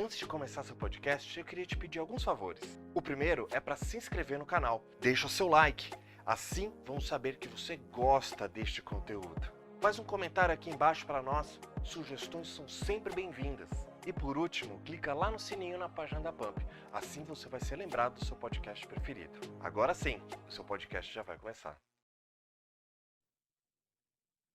Antes de começar seu podcast, eu queria te pedir alguns favores. O primeiro é para se inscrever no canal. Deixa o seu like, assim vamos saber que você gosta deste conteúdo. Faz um comentário aqui embaixo para nós, sugestões são sempre bem-vindas. E por último, clica lá no sininho na página da Pump, assim você vai ser lembrado do seu podcast preferido. Agora sim, o seu podcast já vai começar.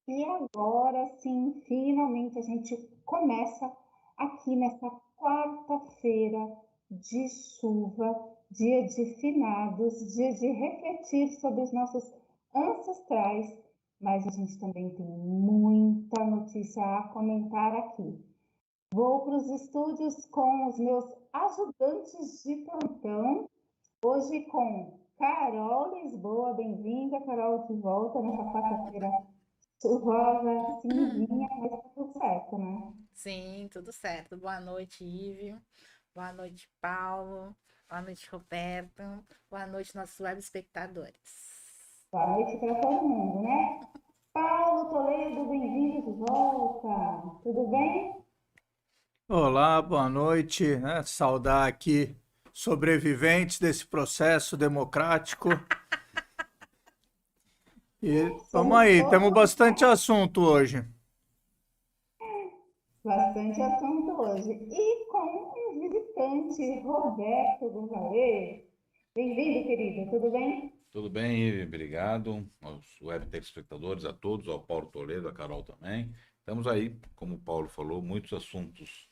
E agora sim, finalmente a gente começa aqui nessa quarta-feira de chuva, dia de finados, dia de refletir sobre os nossos ancestrais, mas a gente também tem muita notícia a comentar aqui. Vou para os estúdios com os meus ajudantes de plantão, hoje com Carol Lisboa. Bem-vinda, Carol, de volta nessa quarta-feira chuvosa, cinzinha, mas tá tudo certo, né? Sim, tudo certo. Boa noite, Ívio. Boa noite, Paulo. Boa noite, Roberto. Boa noite, nossos web espectadores. Boa noite para todo mundo, né? Paulo Toledo, bem-vindo de volta. Tudo bem? Olá, boa noite, né? Saudar aqui sobreviventes desse processo democrático. E vamos aí, temos bastante assunto hoje. Bastante assunto hoje. E com um visitante, Roberto Gonzalez. Bem-vindo, querido, tudo bem? Tudo bem, Ive? Obrigado aos web telespectadores, a todos, ao Paulo Toledo, a Carol também. Estamos aí, como o Paulo falou, muitos assuntos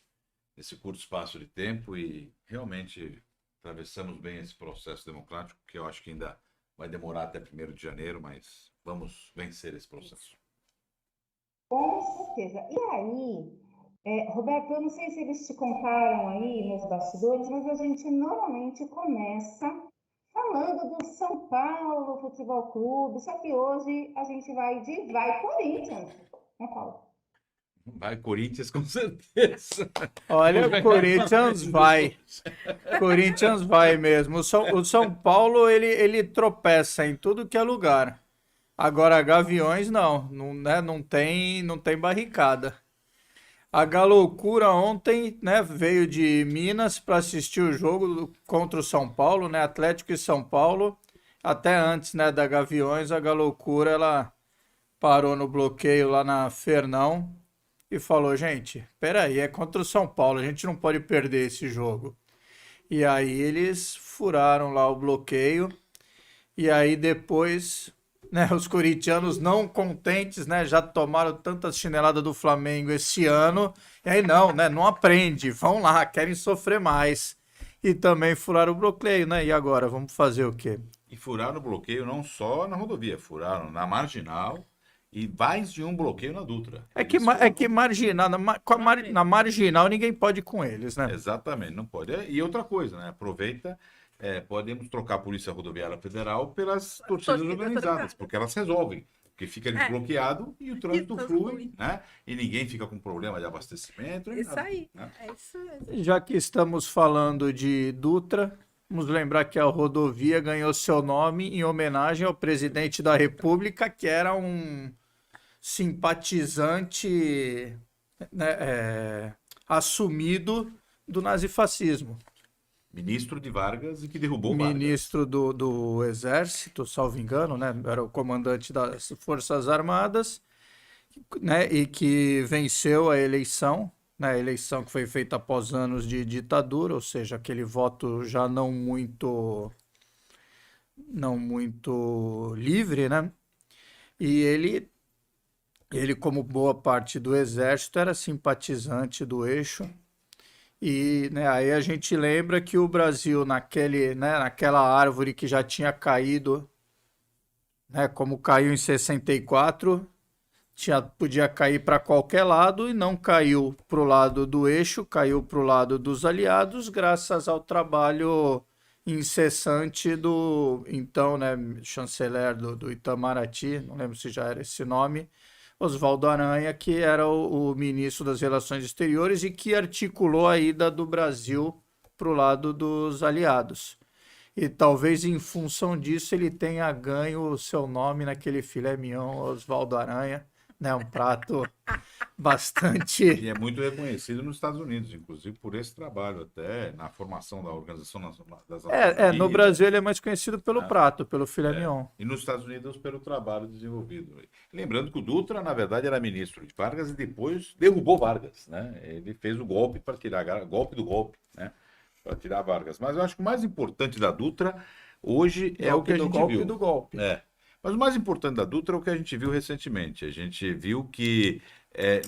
nesse curto espaço de tempo e realmente atravessamos bem esse processo democrático, que eu acho que ainda vai demorar até 1º de janeiro, mas vamos vencer esse processo. Com certeza. E aí, Roberto, eu não sei se eles te contaram aí nos bastidores, mas a gente normalmente começa falando do São Paulo Futebol Clube, só que hoje a gente vai Corinthians, né, Paulo? Vai Corinthians, com certeza. Olha, o Corinthians vai. Corinthians vai mesmo. O São Paulo, ele tropeça em tudo que é lugar. Agora, Gaviões, não, né, não tem barricada. A Galoucura ontem, né, veio de Minas para assistir o jogo contra o São Paulo, né, Atlético e São Paulo. Até antes, né, da Gaviões, a Galoucura, ela parou no bloqueio lá na Fernão e falou, gente, peraí, é contra o São Paulo, a gente não pode perder esse jogo. E aí eles furaram lá o bloqueio e aí depois, né, os corintianos não contentes, né, já tomaram tantas chineladas do Flamengo esse ano, e aí não, né, não aprende, vão lá, querem sofrer mais. E também furaram o bloqueio, né, e agora, vamos fazer o quê? E furaram o bloqueio não só na rodovia, furaram na Marginal e mais de um bloqueio na Dutra. É que marginal, na Marginal ninguém pode ir com eles, né? Exatamente, não pode. E outra coisa, né, aproveita... podemos trocar a Polícia Rodoviária Federal pelas torcidas organizadas, porque elas resolvem. Porque fica desbloqueado e o trânsito flui, né? E ninguém fica com problema de abastecimento. Isso nada, aí, né? é isso mesmo. Já que estamos falando de Dutra, vamos lembrar que a rodovia ganhou seu nome em homenagem ao presidente da República, que era um simpatizante, né, assumido do nazifascismo. Ministro de Vargas e que derrubou Vargas. Ministro do Exército, salvo engano, né? Era o comandante das Forças Armadas, né? E que venceu a eleição, né? A eleição que foi feita após anos de ditadura, ou seja, aquele voto já não muito livre, né? E ele, como boa parte do Exército, era simpatizante do Eixo. E, né, aí a gente lembra que o Brasil, naquela árvore que já tinha caído, né, como caiu em 64, podia cair para qualquer lado e não caiu para o lado do Eixo, caiu para o lado dos aliados, graças ao trabalho incessante do, então, né, chanceler do Itamaraty, não lembro se já era esse nome, Oswaldo Aranha, que era o ministro das Relações Exteriores e que articulou a ida do Brasil para o lado dos aliados. E talvez em função disso ele tenha ganho o seu nome naquele filé mignon, Oswaldo Aranha, né? Um prato bastante... E é muito reconhecido nos Estados Unidos, inclusive por esse trabalho, até na formação da Organização das Nações No Unidas. Brasil ele é mais conhecido pelo Ah. prato, pelo filé mignon. E nos Estados Unidos pelo trabalho desenvolvido. Lembrando que o Dutra, na verdade, era ministro de Vargas e depois derrubou Vargas, né? Ele fez o golpe para tirar golpe do golpe, né? Para tirar Vargas. Mas eu acho que o mais importante da Dutra hoje é o que a gente viu. Do golpe. Mas o mais importante da Dutra é o que a gente viu recentemente. A gente viu que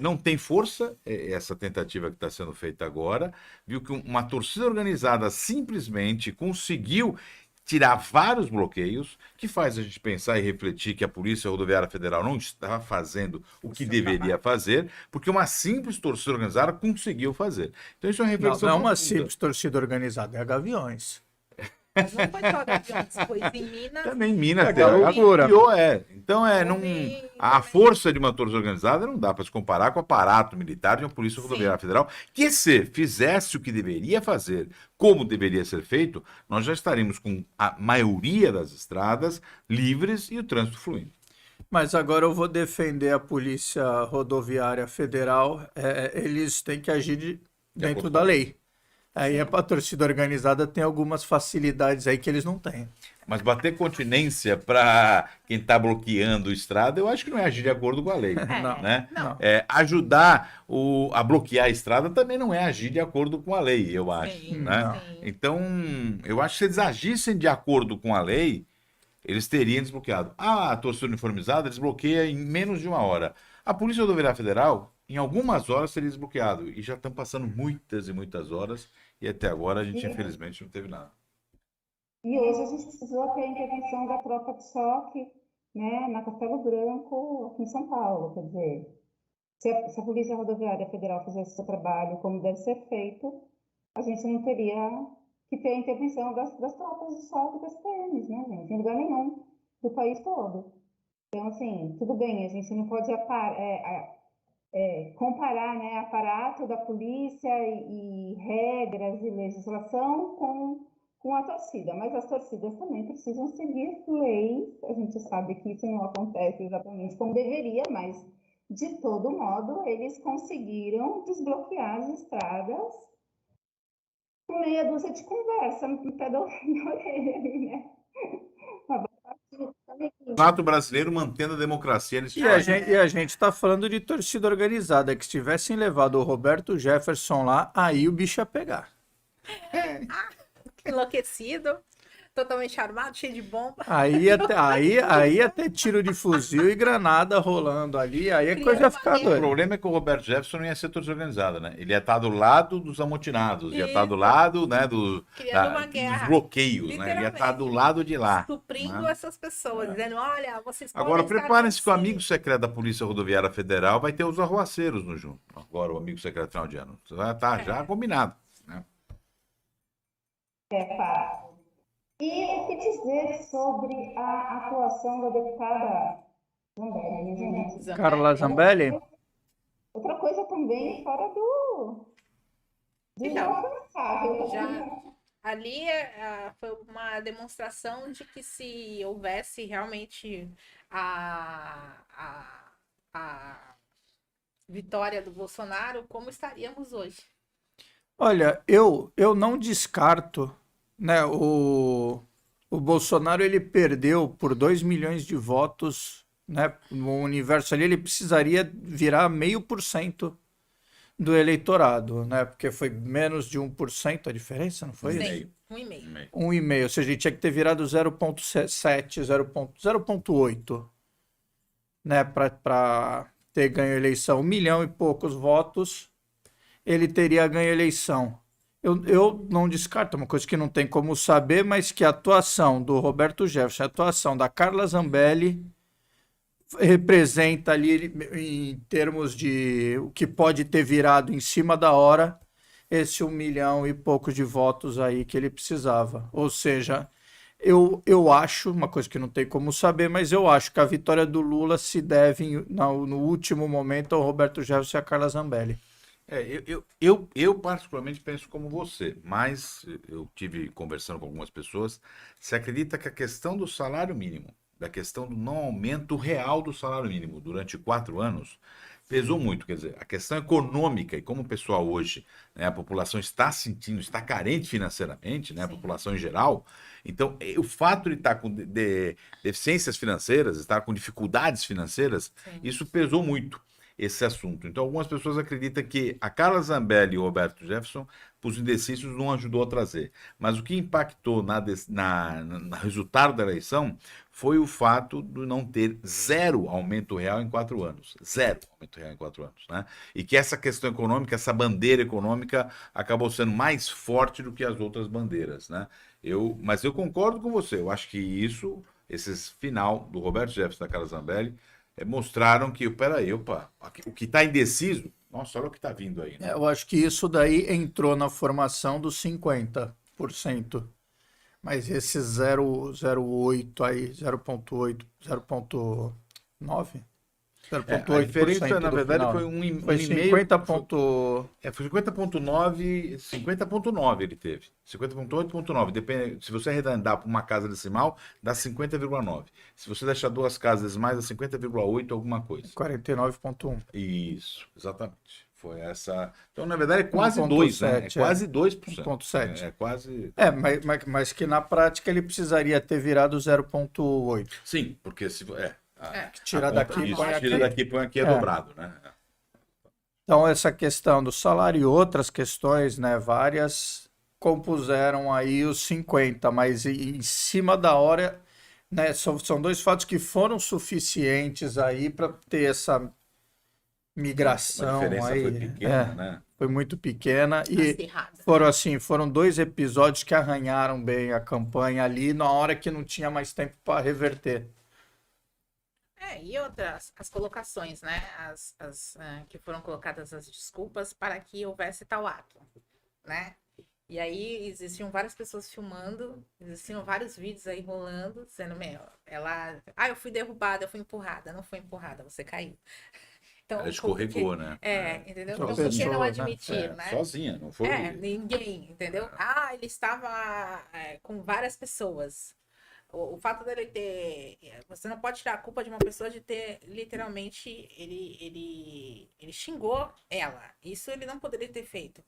não tem força essa tentativa que está sendo feita agora. Viu que uma torcida organizada simplesmente conseguiu tirar vários bloqueios, que faz a gente pensar e refletir que a Polícia Rodoviária Federal não está fazendo o que deveria fazer, porque uma simples torcida organizada conseguiu fazer. Então isso é uma reflexão Não é uma profunda. simples torcida organizada, é a Gaviões. Mas não foi só Gaviões, foi em Minas. Também em Minas, É loucura. Então, a força de uma torcida organizada não dá para se comparar com o aparato militar de uma Polícia Rodoviária Federal, que se fizesse o que deveria fazer, como deveria ser feito, nós já estaríamos com a maioria das estradas livres e o trânsito fluindo. Mas agora eu vou defender a Polícia Rodoviária Federal. Eles têm que agir dentro acordo da com a lei. Aí a torcida organizada tem algumas facilidades aí que eles não têm. Mas bater continência para quem está bloqueando a estrada, eu acho que não é agir de acordo com a lei. Né? Não. Ajudar a bloquear a estrada também não é agir de acordo com a lei, eu acho. Sim, Né? sim. Então, eu acho que se eles agissem de acordo com a lei, eles teriam desbloqueado. A torcida uniformizada desbloqueia em menos de 1 hora. A Polícia Rodoviária Federal, em algumas horas, seria desbloqueado. E já estão passando muitas e muitas horas, e até agora a gente, infelizmente, não teve nada. E hoje a gente precisou ter a intervenção da tropa de choque, né, na Castelo Branco, aqui em São Paulo. Quer dizer, se a Polícia Rodoviária Federal fizesse seu trabalho como deve ser feito, a gente não teria que ter a intervenção das tropas de choque das PMs, né, gente? Em lugar nenhum do país todo. Então, assim, tudo bem, a gente não pode comparar, né, aparato da polícia e regras e legislação com a torcida, mas as torcidas também precisam seguir leis. A gente sabe que isso não acontece exatamente como deveria, mas de todo modo eles conseguiram desbloquear as estradas com meia dúzia de conversa no pé da orelha ali, né? O Nato brasileiro mantendo a democracia nesse E país. a gente está falando de torcida organizada, que se tivessem levado o Roberto Jefferson lá, aí o bicho ia pegar. Enlouquecido, totalmente armado, cheio de bomba. Aí ia ter tiro de fuzil e granada rolando ali, aí a coisa ia ficar O doida. problema é que o Roberto Jefferson não ia ser torcida organizada, né? Ele ia estar do lado dos amotinados, ia estar do lado, né, Criando uma dos guerra. bloqueios, né? Ele ia Literalmente. estar do lado de lá. Suprindo né? essas pessoas, dizendo, olha, vocês podem Agora, estar preparem-se que o assim. amigo secreto da Polícia Rodoviária Federal vai ter os arruaceiros no junto. Agora, o amigo secreto final de ano. Já está já combinado. Né? Fato. E o que dizer sobre a atuação da deputada Zambelli, gente? Carla Zambelli? Outra coisa também fora do Então, alcançável. Ali foi uma demonstração de que se houvesse realmente a vitória do Bolsonaro, como estaríamos hoje? Olha, eu não descarto, né? O Bolsonaro ele perdeu por 2 milhões de votos, né? No universo ali ele precisaria virar 0,5% do eleitorado, né? Porque foi menos de 1% a diferença, não foi isso? Sim, 1,5. 1,5, ou seja, ele tinha que ter virado 0,7, 0,8, né? Para ter ganho a eleição. 1 milhão e poucos votos, ele teria ganho a eleição. Eu não descarto, é uma coisa que não tem como saber, mas que a atuação do Roberto Jefferson, a atuação da Carla Zambelli representa ali, em termos de o que pode ter virado em cima da hora, esse 1 milhão e poucos de votos aí que ele precisava. Ou seja, eu acho, uma coisa que não tem como saber, mas eu acho que a vitória do Lula se deve, no último momento, ao Roberto Jefferson e a Carla Zambelli. Eu particularmente penso como você, mas eu tive conversando com algumas pessoas, se acredita que a questão do salário mínimo da questão do não aumento real do salário mínimo durante 4 anos pesou muito. Quer dizer, a questão econômica e como o pessoal hoje, né, a população está sentindo, está carente financeiramente, né, a Sim. população em geral. Então, o fato de estar com deficiências financeiras, estar com dificuldades financeiras, Sim. isso pesou muito esse assunto. Então, algumas pessoas acreditam que a Carla Zambelli e o Roberto Jefferson, para os indecisos, não ajudou a trazer. Mas o que impactou no resultado da eleição foi o fato de não ter zero aumento real em 4 anos. Zero aumento real em 4 anos. Né? E que essa questão econômica, essa bandeira econômica, acabou sendo mais forte do que as outras bandeiras. Né? Mas eu concordo com você. Eu acho que esse final do Roberto Jefferson e da Carla Zambelli, mostraram que, peraí, opa, o que está indeciso, nossa, olha o que está vindo aí. Né? Eu acho que isso daí entrou na formação dos 50%. Mas esse 0,08 aí, 0,8, 0,9? A 0,8% diferença, na do verdade, final. foi um Foi e meio. 50 ponto... Foi 50,9 ele teve. 50,8,9. Depende, se você arredondar para uma casa decimal, dá 50,9. Se você deixar 2 casas decimais, dá 50,8 alguma coisa. 49,1. Isso, exatamente. Foi essa. Então, na verdade, é quase 2, né? É 1,7, quase 2%. 1,7. É quase. Mas que na prática ele precisaria ter virado 0,8. Sim, porque se. Tira daqui e põe aqui. Tira daqui e põe aqui, é dobrado, né? Então, essa questão do salário e outras questões, né, várias, compuseram aí os 50, mas em cima da hora, né, são 2 fatos que foram suficientes aí para ter essa migração A diferença aí. foi pequena, né? Foi muito pequena e Acirrada. foram 2 episódios que arranharam bem a campanha ali na hora que não tinha mais tempo para reverter. E outras, as colocações, né? Que foram colocadas as desculpas para que houvesse tal ato, né? E aí existiam várias pessoas filmando, existiam vários vídeos aí rolando, dizendo, eu fui derrubada, eu fui empurrada. Não foi empurrada, você caiu. Então, Ela escorregou, né? Entendeu? Só Então, por que pessoa, não né? admitir, né? Sozinha, não foi. Ninguém, entendeu? Ele estava com várias pessoas. O fato dele ter. Você não pode tirar a culpa de uma pessoa de ter, literalmente, ele xingou ela. Isso ele não poderia ter feito.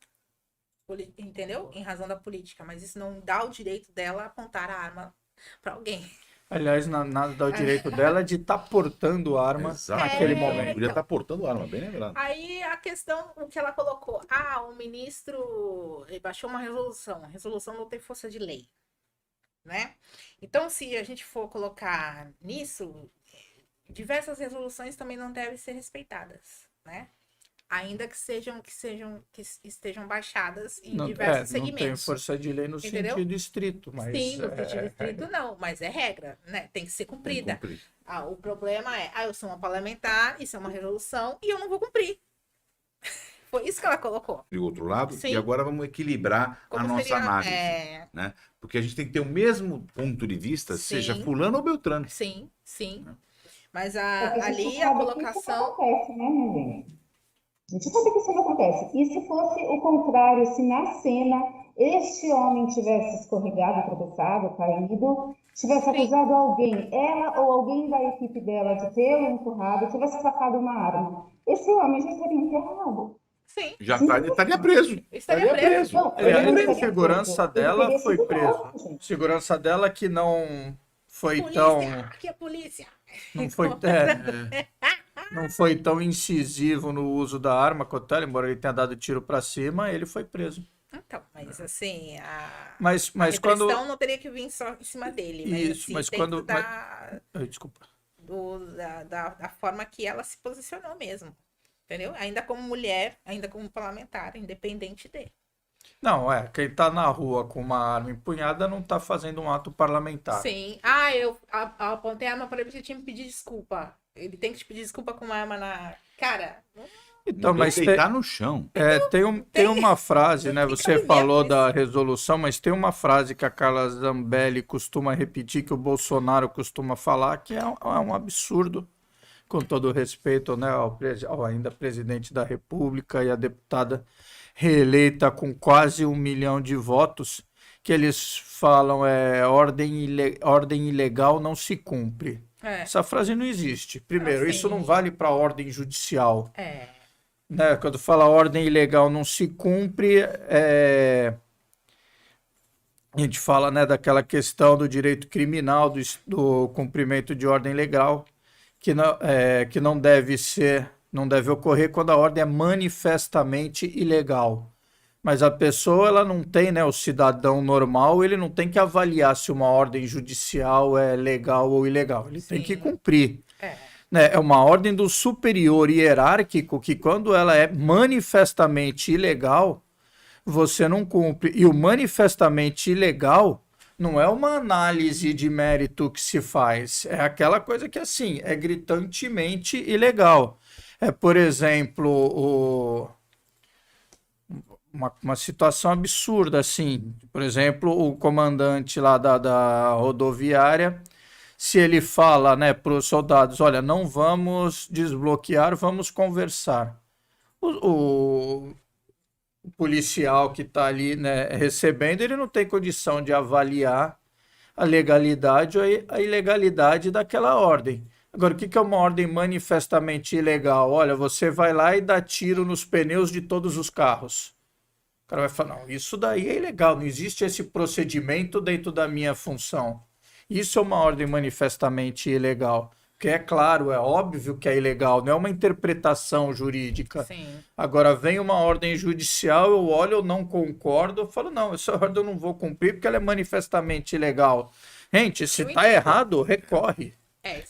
Entendeu? Em razão da política. Mas isso não dá o direito dela apontar a arma para alguém. Aliás, nada dá o direito dela de estar portando arma naquele momento. Podia estar portando arma, bem lembrado. Aí a questão, o que ela colocou. O ministro baixou uma resolução. A resolução não tem força de lei. Né? Então, se a gente for colocar nisso, diversas resoluções também não devem ser respeitadas, né? Ainda que estejam baixadas em diversos segmentos. Não tem força de lei no sentido estrito, mas sim, no sentido estrito não, mas é regra, né? Tem que ser cumprida. O problema é, eu sou uma parlamentar, isso é uma resolução e eu não vou cumprir. Foi isso que ela colocou. E o outro lado, Sim. E agora vamos equilibrar a nossa análise. Né? Porque a gente tem que ter o mesmo ponto de vista, seja fulano ou Beltrano. Sim. Mas Porque ali a colocação. Isso não acontece, né, minha gente? A gente sabe que isso não acontece. E se fosse o contrário, se na cena este homem tivesse escorregado, tropeçado, caído, tivesse acusado alguém, ela ou alguém da equipe dela de tê-lo empurrado, tivesse sacado uma arma, esse homem já estaria enterrado. Sim. Já estaria preso. Estaria preso. Não, a segurança dela foi preso. Segurança dela que não foi tão. Aqui é a polícia. Não foi tão incisivo no uso da arma contra ela, embora ele tenha dado tiro para cima, ele foi preso. Então, mas assim, a quando não teria que vir só em cima dele. Isso, mas quando desculpa. Da forma que ela se posicionou mesmo. Entendeu? Ainda como mulher, ainda como parlamentar, independente dele. Não, quem tá na rua com uma arma empunhada não tá fazendo um ato parlamentar. Sim. Eu apontei a arma para ele porque tinha que pedir desculpa. Ele tem que te pedir desculpa com uma arma na cara. Então, mas deitar no chão. Tem uma frase, né? Você falou da resolução, mas tem uma frase que a Carla Zambelli costuma repetir, que o Bolsonaro costuma falar, que é um absurdo. Com todo o respeito, né, ao ainda presidente da República e a deputada reeleita com quase 1 milhão de votos, que eles falam é ordem ilegal não se cumpre. Essa frase não existe. Primeiro, isso não vale para ordem judicial. Né? Quando fala ordem ilegal não se cumpre, a gente fala, né, daquela questão do direito criminal, do cumprimento de ordem legal, que não deve ocorrer quando a ordem é manifestamente ilegal. Mas a pessoa, ela não tem, né, o cidadão normal, ele não tem que avaliar se uma ordem judicial é legal ou ilegal. Ele tem que cumprir. Né? É uma ordem do superior hierárquico que, quando ela é manifestamente ilegal, você não cumpre. E o manifestamente ilegal não é uma análise de mérito que se faz. É aquela coisa que, assim, é gritantemente ilegal. Por exemplo, uma situação absurda, assim. Por exemplo, o comandante lá da rodoviária, se ele fala, né, para os soldados, olha, não vamos desbloquear, vamos conversar. O policial que está ali, né, recebendo, ele não tem condição de avaliar a legalidade ou a ilegalidade daquela ordem. Agora, o que é uma ordem manifestamente ilegal? Olha, você vai lá e dá tiro nos pneus de todos os carros. O cara vai falar, não, isso daí é ilegal, não existe esse procedimento dentro da minha função. Isso é uma ordem manifestamente ilegal. Porque é claro, é óbvio que é ilegal, não é uma interpretação jurídica. Agora, vem uma ordem judicial, eu olho, eu não concordo, eu falo, não, essa ordem eu não vou cumprir porque ela é manifestamente ilegal. Gente, se está errado, recorre.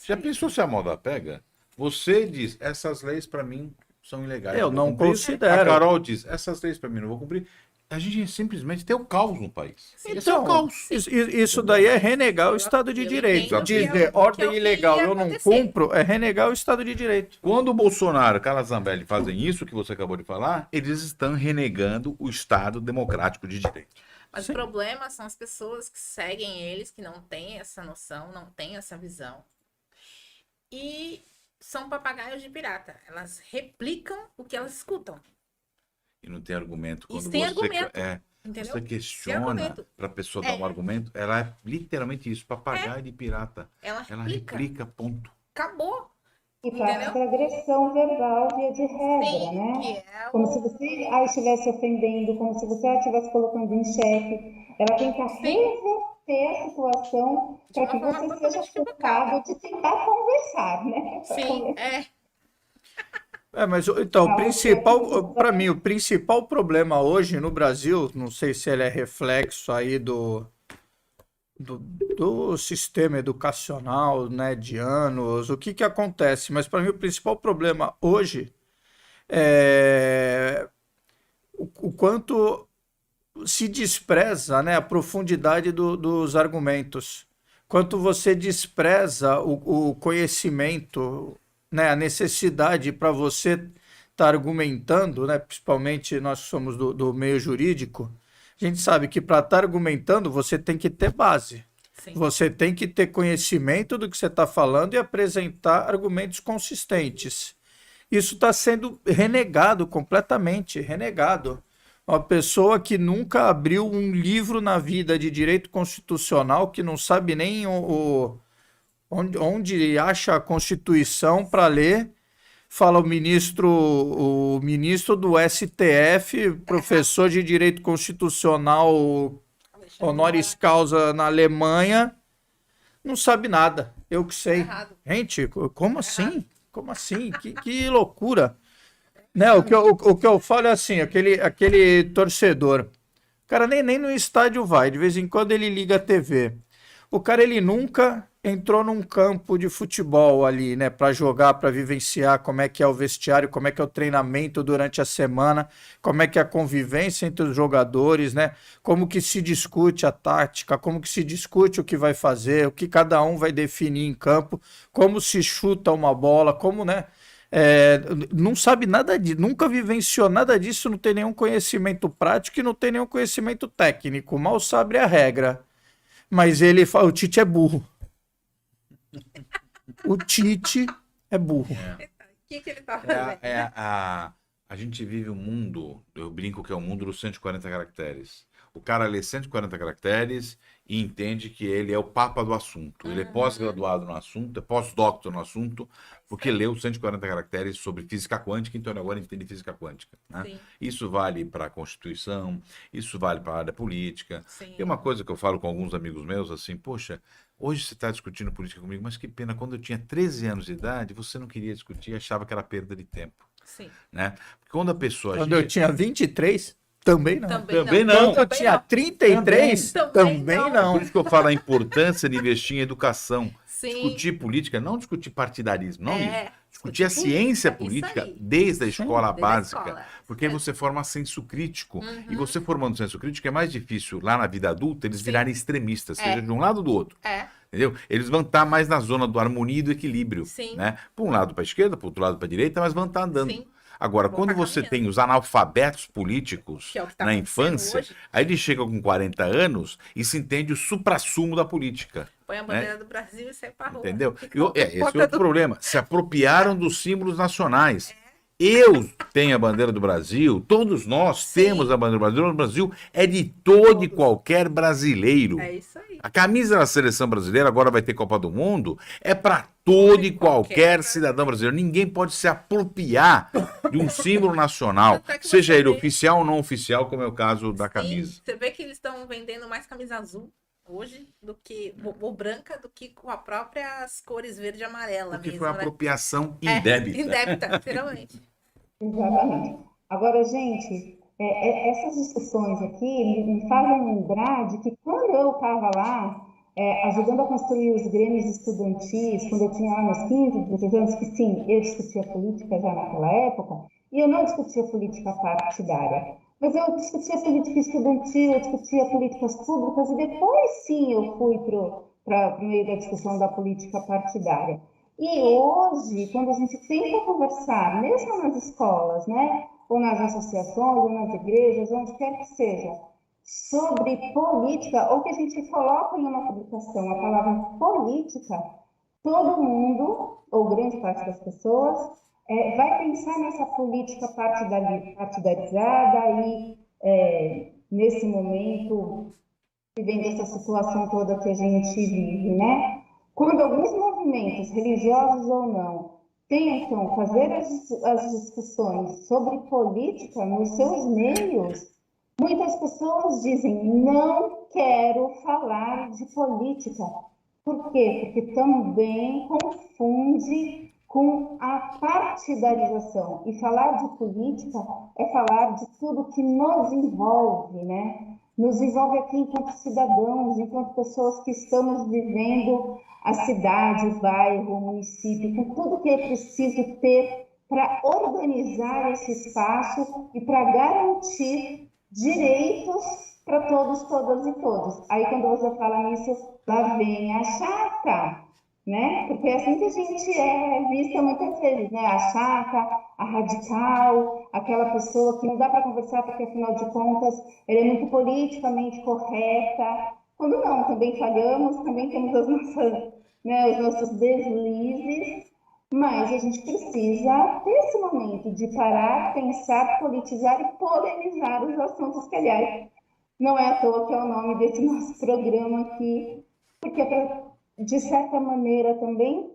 Já pensou se a moda pega? Você diz, essas leis para mim são ilegais. Eu não cumprir. considero. A Carol diz, essas leis para mim não vou cumprir. A gente simplesmente tem o caos no país. Esse é o Então, caos. isso daí é renegar o Estado de Direito. Dizer ordem ilegal eu não cumpro é renegar o Estado de Direito. Quando o Bolsonaro e Carla Zambelli fazem isso que você acabou de falar, eles estão renegando o Estado democrático de direito. Mas o problema são as pessoas que seguem eles, que não têm essa noção, não têm essa visão. E são papagaios de pirata. Elas replicam o que elas escutam. E não tem argumento. Quando tem você, argumento, entendeu? você questiona para a pessoa dar um argumento, ela é literalmente isso, papagaio de pirata. Ela replica, ponto. Acabou. E faz para agressão verbal via de regra, né? Como se você estivesse ofendendo, como se você a estivesse colocando em xeque. Ela tenta reverter a situação para que você seja culpado de tentar conversar, né? Mas então, para mim, o principal problema hoje no Brasil, não sei se ele é reflexo aí do sistema educacional, né, de anos, o que acontece, mas para mim o principal problema hoje é o quanto se despreza, né, a profundidade dos argumentos, quanto você despreza o conhecimento, né, a necessidade para você estar argumentando, né, principalmente nós que somos do meio jurídico, a gente sabe que para estar argumentando você tem que ter base. Você tem que ter conhecimento do que você está falando e apresentar argumentos consistentes. Isso está sendo renegado, completamente renegado. Uma pessoa que nunca abriu um livro na vida de direito constitucional, que não sabe nem onde acha a Constituição para ler, fala o ministro do STF, professor de direito constitucional honoris causa na Alemanha, não sabe nada. Eu que sei. Gente, como assim? Como assim? Que loucura. Né? O que eu falo é assim, aquele torcedor, o cara nem no estádio vai, de vez em quando ele liga a TV. O cara, ele nunca entrou num campo de futebol ali, né, para jogar, para vivenciar como é que é o vestiário, como é que é o treinamento durante a semana, como é que é a convivência entre os jogadores, né, como que se discute a tática, como que se discute o que vai fazer, o que cada um vai definir em campo, como se chuta uma bola, como, né, não sabe nada disso, nunca vivenciou nada disso, não tem nenhum conhecimento prático e não tem nenhum conhecimento técnico, mal sabe a regra. Mas ele fala, o Tite é burro. O Tite é burro. O que ele tá fazendo? A gente vive um mundo, eu brinco que é o mundo dos 140 caracteres. O cara lê 140 caracteres e entende que ele é o papa do assunto. Ele é pós-graduado no assunto, é pós-doctor no assunto, porque leu 140 caracteres sobre física quântica, então ele agora entende física quântica. Né? Sim. Isso vale para a Constituição, isso vale para a área política. Sim. Tem uma coisa que eu falo com alguns amigos meus, assim, poxa, hoje você está discutindo política comigo, mas que pena, quando eu tinha 13 anos de idade, você não queria discutir e achava que era perda de tempo. Sim. Né? Porque quando a pessoa... Quando eu tinha 23, também não. Também não. Quando eu tinha 33, também não. Por isso que eu falo a importância de investir em educação. Sim. Discutir política, não discutir partidarismo, não isso. É, Discutir a ciência isso política aí. desde a escola Desde a básica. escola. Porque aí você forma senso crítico. Uhum. E você formando senso crítico é mais difícil lá na vida adulta eles Sim. virarem extremistas, seja É. de um lado ou do outro. É, Entendeu? Eles vão estar mais na zona do harmonia e do equilíbrio. Sim. Né? Por um lado para a esquerda, por outro lado para a direita, mas vão estar andando. sim. Agora, Vão quando estar você caminhando. tem os analfabetos políticos Que é o que tá na acontecendo infância, hoje. aí ele chega com 40 anos e se entende o suprassumo da política. Põe a bandeira do Brasil e sai pra rua. Entendeu? Fica Esse é conta outro problema. Se apropriaram dos símbolos nacionais. Eu tenho a bandeira do Brasil, todos nós Sim. temos a bandeira do Brasil. O Brasil é de todo e qualquer brasileiro. É isso aí. A camisa da seleção brasileira, agora vai ter Copa do Mundo, é para todo e qualquer cidadão brasileiro. Ninguém pode se apropriar de um símbolo nacional, Tanto é que seja você ele vê- oficial ou não oficial, como é o caso da Sim, camisa. você vê que eles estão vendendo mais camisa azul hoje do que ou branca do que com as próprias cores verde e amarela Porque mesmo, foi uma né? apropriação É, indébita. indébita, literalmente. Exatamente. Agora, gente, essas discussões aqui me fazem lembrar de que quando eu estava lá, ajudando a construir os grêmios estudantis, quando eu tinha lá meus 15, 16 anos, que sim, eu discutia política já naquela época, e eu não discutia política partidária, mas eu discutia política estudantil, eu discutia políticas públicas, e depois sim eu fui para o meio da discussão da política partidária. E hoje, quando a gente tenta conversar, mesmo nas escolas, né, ou nas associações, ou nas igrejas, onde quer que seja, sobre política, ou que a gente coloca em uma publicação a palavra política, todo mundo, ou grande parte das pessoas, vai pensar nessa política partidarizada e, nesse momento, vivendo essa situação toda que a gente vive, né? Quando alguns movimentos, religiosos ou não, tentam fazer as discussões sobre política nos seus meios, muitas pessoas dizem, não quero falar de política. Por quê? Porque também confunde com a partidarização. E falar de política é falar de tudo que nos envolve, né? Nos envolve aqui enquanto cidadãos, enquanto pessoas que estamos vivendo a cidade, o bairro, o município, com tudo que é preciso ter para organizar esse espaço e para garantir direitos para todos, todas e todos. Aí quando você fala nisso, lá vem a chata, né? Porque é assim que a gente é vista muitas vezes, né? A chata, a radical, aquela pessoa que não dá para conversar porque, afinal de contas, ela é muito politicamente correta. Quando não, também falhamos, também temos as nossas, né, os nossos deslizes, mas a gente precisa ter esse momento de parar, pensar, politizar e polemizar os assuntos que, aliás, não é à toa que é o nome desse nosso programa aqui, porque é para, de certa maneira, também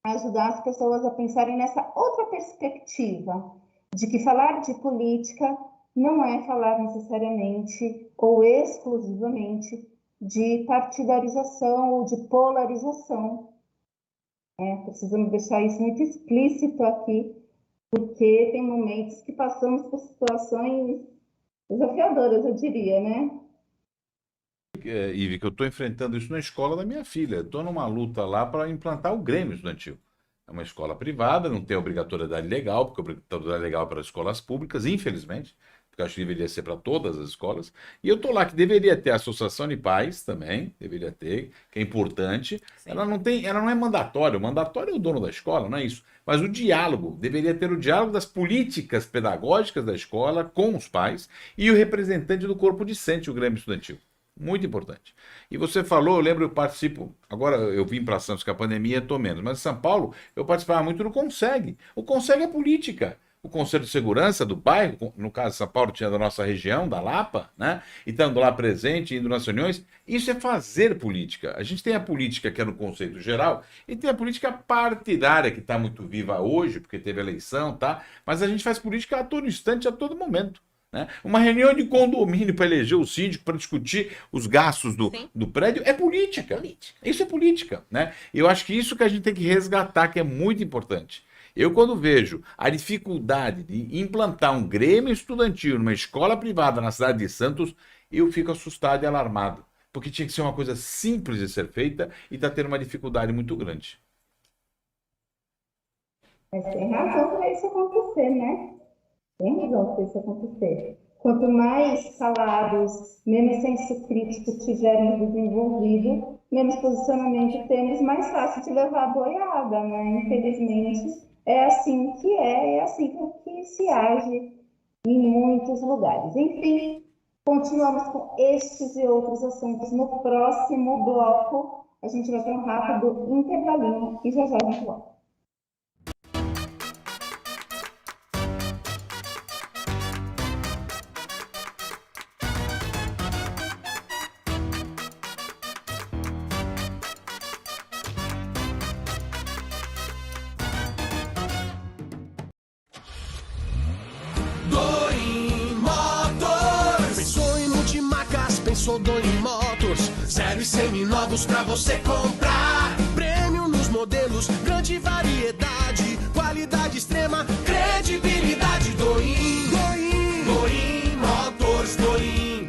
ajudar as pessoas a pensarem nessa outra perspectiva, de que falar de política não é falar necessariamente ou exclusivamente de partidarização ou de polarização. Precisamos deixar isso muito explícito aqui, porque tem momentos que passamos por situações desafiadoras, eu diria, né? Ive, que eu estou enfrentando isso na escola da minha filha. Estou numa luta lá para implantar o Grêmio Estudantil. É uma escola privada, não tem obrigatoriedade legal, porque a obrigatoriedade legal é para as escolas públicas, infelizmente, porque eu acho que deveria ser para todas as escolas. E eu estou lá que deveria ter a associação de pais também, deveria ter, que é importante. Sim. Ela não é mandatório, o mandatório é o dono da escola, não é isso. Mas o diálogo, deveria ter o diálogo das políticas pedagógicas da escola com os pais e o representante do corpo discente, o Grêmio Estudantil. Muito importante. E você falou, eu lembro, eu participo, agora eu vim para Santos com a pandemia, estou menos, mas em São Paulo eu participava muito do Conseg. O Conseg é política. o Conselho de Segurança do bairro, no caso de São Paulo tinha da nossa região, da Lapa, né? E estando lá presente, indo nas reuniões, isso é fazer política. A gente tem a política que é no conceito geral e tem a política partidária que está muito viva hoje, porque teve eleição, tá? Mas a gente faz política a todo instante, a todo momento. Né? Uma reunião de condomínio para eleger o síndico, para discutir os gastos do prédio, é política. Isso é política. Né? Eu acho que isso que a gente tem que resgatar, que é muito importante. Eu, quando vejo a dificuldade de implantar um grêmio estudantil numa escola privada na cidade de Santos, eu fico assustado e alarmado. Porque tinha que ser uma coisa simples de ser feita e está tendo uma dificuldade muito grande. Mas tem razão para isso acontecer, né? Tem razão para isso acontecer. Quanto mais salários, menos senso crítico tivermos desenvolvido, menos posicionamento temos, mais fácil de levar a boiada, né? Infelizmente, é assim que é assim que se age em muitos lugares. Enfim, continuamos com estes e outros assuntos no próximo bloco. A gente vai ter um rápido intervalinho e já a gente volta. Pensou Doim Motors, 0 e seminovos pra você comprar. Prêmio nos modelos, grande variedade, qualidade extrema, credibilidade. Doim Motors, Doim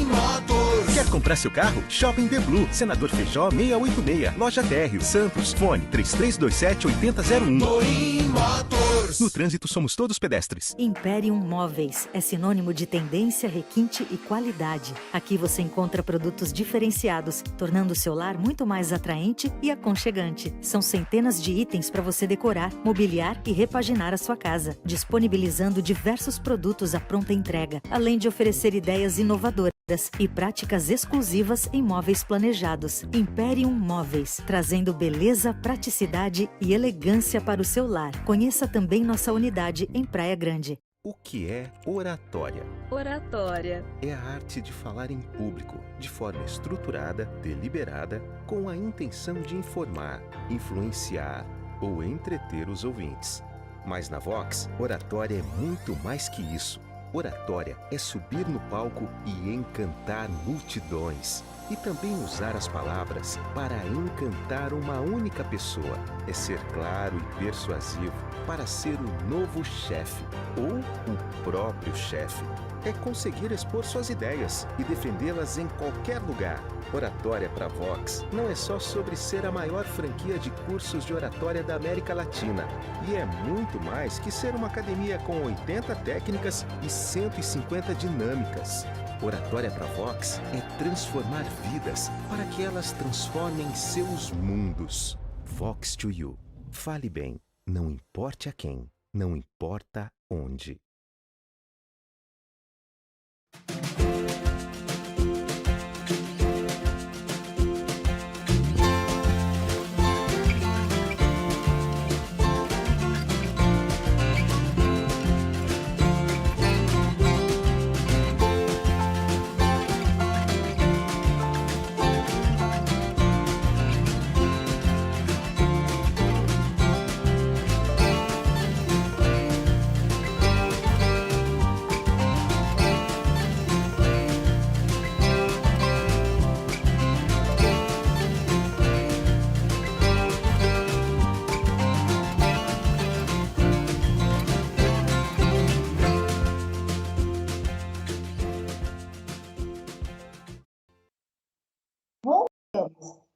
Motors. Quer comprar seu carro? Shopping The Blue, Senador Feijó 686, Loja Térreo, Santos, fone 3327-8001. Doim Motors. No trânsito somos todos pedestres. Imperium Móveis é sinônimo de tendência, requinte e qualidade. Aqui você encontra produtos diferenciados, tornando o seu lar muito mais atraente e aconchegante. São centenas de itens para você decorar, mobiliar e repaginar a sua casa, disponibilizando diversos produtos à pronta entrega, além de oferecer ideias inovadoras e práticas exclusivas em móveis planejados. Imperium Móveis, trazendo beleza, praticidade e elegância para o seu lar. Conheça também nossa unidade em Praia Grande. O que é oratória? Oratória é a arte de falar em público, de forma estruturada, deliberada, com a intenção de informar, influenciar ou entreter os ouvintes. Mas na Vox, oratória é muito mais que isso. Oratória é subir no palco e encantar multidões. E também usar as palavras para encantar uma única pessoa. É ser claro e persuasivo para ser o novo chefe ou o próprio chefe. É conseguir expor suas ideias e defendê-las em qualquer lugar. Oratória para Vox não é só sobre ser a maior franquia de cursos de oratória da América Latina. E é muito mais que ser uma academia com 80 técnicas e 150 dinâmicas. Oratória para Vox é transformar vidas para que elas transformem seus mundos. Vox to You. Fale bem, não importe a quem, não importa onde.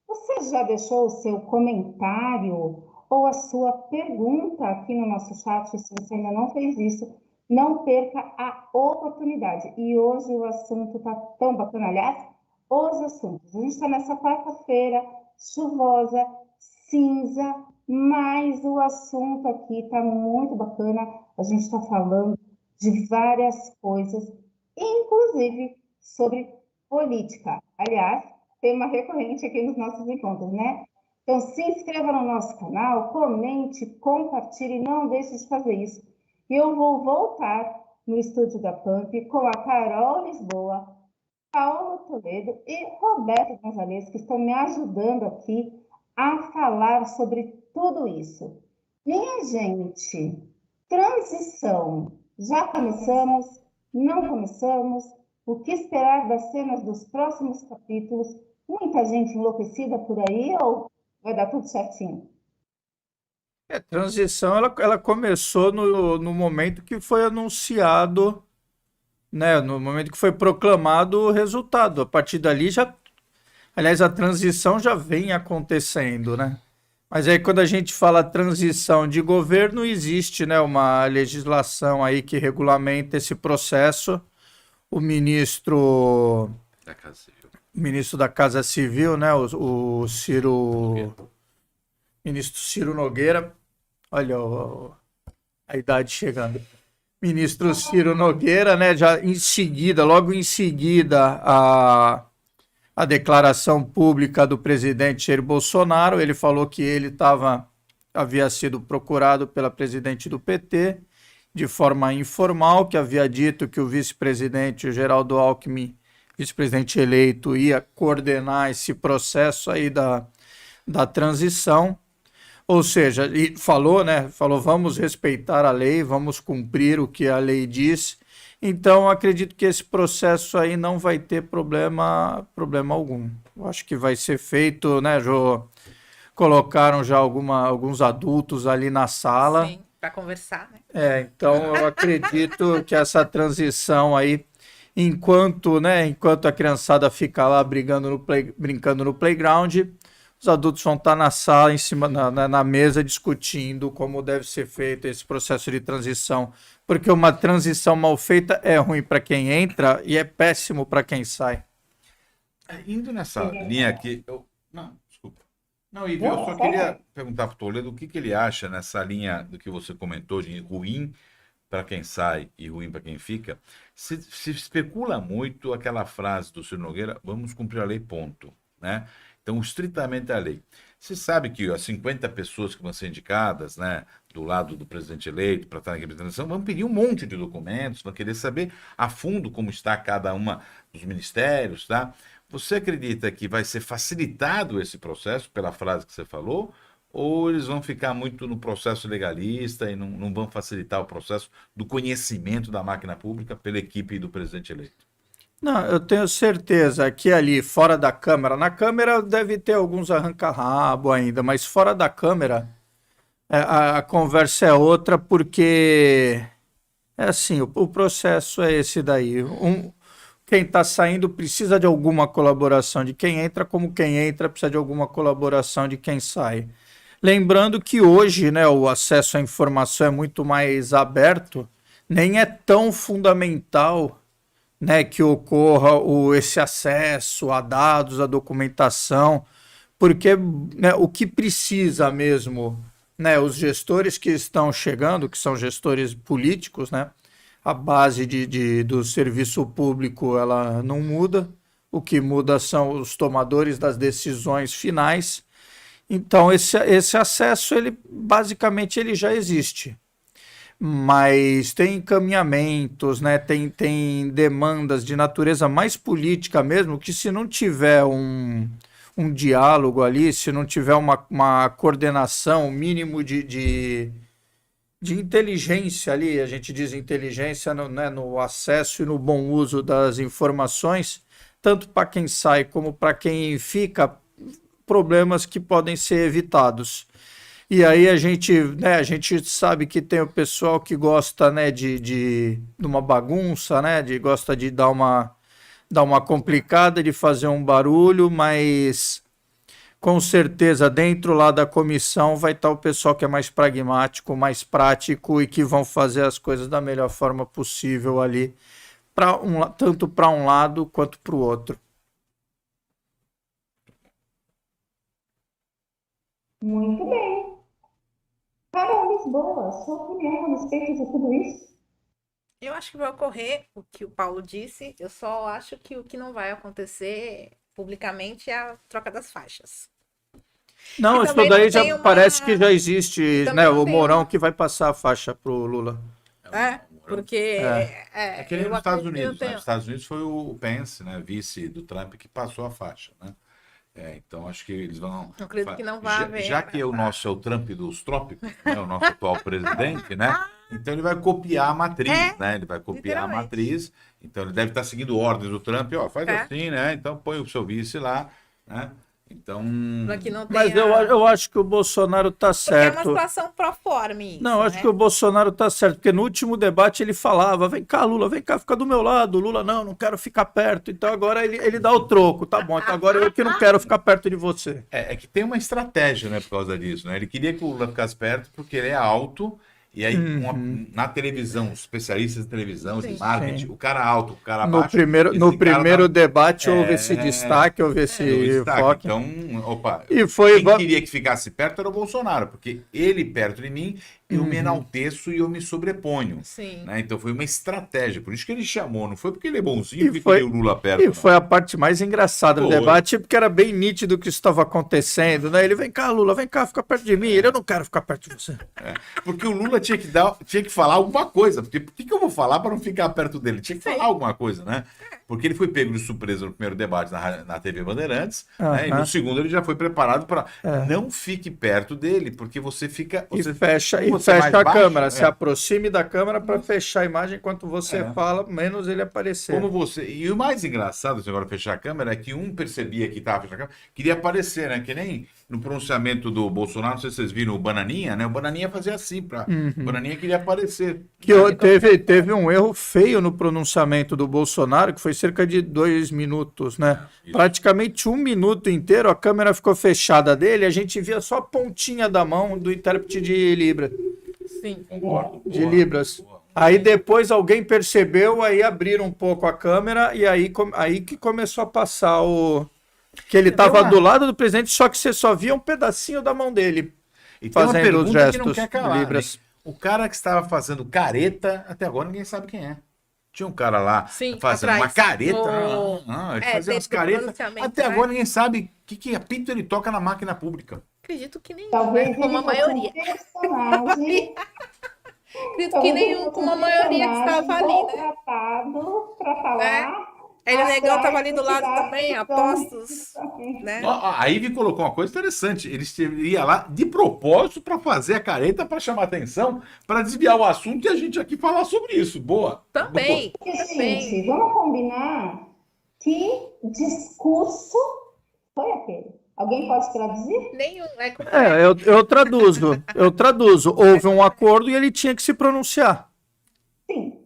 Você já deixou o seu comentário ou a sua pergunta aqui no nosso chat? Se você ainda não fez isso, não perca a oportunidade. E hoje o assunto está tão bacana. Aliás, os assuntos. A gente está nessa quarta-feira chuvosa, cinza, mas o assunto aqui está muito bacana. A gente está falando de várias coisas, inclusive sobre política. Aliás, tema recorrente aqui nos nossos encontros, né? Então, se inscreva no nosso canal, comente, compartilhe, não deixe de fazer isso. E eu vou voltar no estúdio da PAMP com a Carol Lisboa, Paulo Toledo e Roberto Gonzalez, que estão me ajudando aqui a falar sobre tudo isso. Minha gente, transição. Já começamos? Não começamos? O que esperar das cenas dos próximos capítulos? Muita gente enlouquecida por aí ou vai dar tudo certinho? A transição ela começou no momento que foi anunciado, né? No momento que foi proclamado o resultado. A partir dali já. Aliás, a transição já vem acontecendo, né? Mas aí quando a gente fala transição de governo, existe, né, uma legislação aí que regulamenta esse processo. O ministro Da Casa Civil. ministro da Casa Civil, né, o Ciro, ministro Ciro Nogueira, olha a idade chegando. Ministro Ciro Nogueira, né, já em seguida, logo em seguida, a declaração pública do presidente Jair Bolsonaro, ele falou que ele havia sido procurado pela presidente do PT de forma informal, que havia dito que o vice-presidente, o Geraldo Alckmin, vice-presidente eleito, ia coordenar esse processo aí da transição. Ou seja, e falou, né? Falou, vamos respeitar a lei, vamos cumprir o que a lei diz. Então, acredito que esse processo aí não vai ter problema algum. Eu acho que vai ser feito, né, Jô? Colocaram já alguns adultos ali na sala. Sim, para conversar, né? Então eu acredito que essa transição aí, enquanto a criançada fica lá brincando no playground, os adultos vão estar na sala, em cima, na mesa, discutindo como deve ser feito esse processo de transição. Porque uma transição mal feita é ruim para quem entra e é péssimo para quem sai. Indo nessa linha aqui, não, desculpa. Não, Ivi, eu só queria perguntar para o Toledo o que ele acha nessa linha do que você comentou de ruim para quem sai e ruim para quem fica. Se especula muito aquela frase do Ciro Nogueira, vamos cumprir a lei, ponto, né? Então, estritamente a lei. Você sabe que as 50 pessoas que vão ser indicadas, né, do lado do presidente eleito para estar na representação, vão pedir um monte de documentos, vão querer saber a fundo como está cada uma dos ministérios, tá? Você acredita que vai ser facilitado esse processo pela frase que você falou? Ou eles vão ficar muito no processo legalista e não vão facilitar o processo do conhecimento da máquina pública pela equipe do presidente eleito? Não, eu tenho certeza que ali, fora da Câmara, na Câmara deve ter alguns arranca-rabo ainda, mas fora da Câmara, a conversa é outra, porque é assim, o processo é esse daí. Quem está saindo precisa de alguma colaboração de quem entra, como quem entra precisa de alguma colaboração de quem sai. Lembrando que hoje, né, o acesso à informação é muito mais aberto, nem é tão fundamental, né, que ocorra esse acesso a dados, a documentação, porque, né, o que precisa mesmo, né, os gestores que estão chegando, que são gestores políticos, né, a base do serviço público ela não muda, o que muda são os tomadores das decisões finais. Então esse acesso, ele basicamente ele já existe. Mas tem encaminhamentos, né? Tem demandas de natureza mais política mesmo, que se não tiver um diálogo ali, se não tiver uma coordenação, um mínimo de inteligência ali, a gente diz inteligência no acesso e no bom uso das informações, tanto para quem sai como para quem fica, problemas que podem ser evitados. E aí a gente sabe que tem o pessoal que gosta, né, de uma bagunça, né, gosta de dar uma complicada, de fazer um barulho, mas com certeza dentro lá da comissão vai estar o pessoal que é mais pragmático, mais prático e que vão fazer as coisas da melhor forma possível ali, tanto para um lado quanto para o outro. Muito bem. Carol Lisboa, sua opinião a respeito de tudo isso? Eu acho que vai ocorrer o que o Paulo disse, eu só acho que o que não vai acontecer publicamente é a troca das faixas. Não, E isso também daí não já tem uma- parece que já existe, Também né? não O tem Mourão uma- que vai passar a faixa pro Lula. Porque... É que nem eu nos Estados acredito que Unidos. não Né? tem- Nos Estados Unidos foi o Pence, né, vice do Trump, que passou a faixa, né? Então acho que eles vão. Eu acredito que não vai haver, Já que né? o nosso é o Trump dos trópicos, né, o nosso atual presidente, né? Então ele vai copiar a matriz, né? Ele vai copiar a literalmente. matriz. Então ele deve estar seguindo ordens do Trump, ó, faz É. assim, né? Então põe o seu vice lá, né? Então. Pra que não Mas tenha- eu acho que o Bolsonaro tá Porque é uma certo. situação proforme isso, Não, acho né? que o Bolsonaro tá certo, porque no último debate ele falava, vem cá, Lula, vem cá, fica do meu lado. Lula, não quero ficar perto. Então agora ele dá o troco, tá bom. Então agora eu que não quero ficar perto de você. É que tem uma estratégia, né, por causa disso, né? Ele queria que o Lula ficasse perto porque ele é alto, e aí na televisão, os especialistas de televisão, de marketing, Sim. o cara alto, o cara No baixo... primeiro, esse no cara primeiro tá- debate houve esse destaque, houve o esse destaque. foco. Então, opa, E foi quem queria que ficasse perto era o Bolsonaro, porque ele perto de mim, eu me enalteço e eu me sobreponho. Sim. Né? Então foi uma estratégia, por isso que ele chamou, não foi porque ele é bonzinho, E porque foi- queria o Lula perto. E não. foi a parte mais engraçada do Foi. debate, porque era bem nítido que isso estava acontecendo, né? Ele, vem cá, Lula, vem cá, fica perto de mim. Ele, eu não quero ficar perto de você. Porque o Lula tinha que falar alguma coisa. Porque por que eu vou falar para não ficar perto dele? Tinha que falar alguma coisa, né? Porque ele foi pego de surpresa no primeiro debate na TV Bandeirantes, né? E Aham. no segundo ele já foi preparado para não fique perto dele, porque você fica. E Você, fecha, você é mais a baixo, câmera, é. se aproxime da câmera para fechar a imagem enquanto você fala, menos ele aparecer. Como você. E o mais engraçado, se agora fechar a câmera, é que um percebia que estava fechando a câmera, queria aparecer, né? Que nem no pronunciamento do Bolsonaro, não sei se vocês viram o Bananinha, né? O Bananinha fazia assim, o Bananinha queria aparecer. Teve um erro feio no pronunciamento do Bolsonaro, que foi cerca de 2 minutos, né? Praticamente 1 minuto inteiro a câmera ficou fechada dele, a gente via só a pontinha da mão do intérprete de Libra, Sim. Concordo. de Libras. Aí depois alguém percebeu, aí abriram um pouco a câmera e aí que começou a passar que ele estava do lado do presidente, só que você só via um pedacinho da mão dele E tem uma fazendo os pergunta que não gestos quer calar, Libras. né? O cara que estava fazendo careta, até agora ninguém sabe quem é. Tinha um cara lá Sim, fazendo atrás. uma careta. No- Ele É, fazia tem umas esse caretas. pronunciamento, Até né? agora ninguém sabe que apito ele toca na máquina pública. Acredito que nenhum, Talvez né? ele Como a fosse maioria. um personagem. Acredito que talvez ele nenhum, fosse como a um maioria que personagem estava ali, né? contratado para falar. Ele, o negão atrás tava ali do lado desse também, gato apostos, né? A Ivy colocou uma coisa interessante. Ele ia lá de propósito para fazer a careta, para chamar atenção, para desviar o assunto e a gente aqui falar sobre isso. Boa. Também, Porque, também. gente, vamos combinar que discurso foi aquele? Alguém pode traduzir? Nenhum. Eu traduzo. Houve um acordo e ele tinha que se pronunciar. Sim.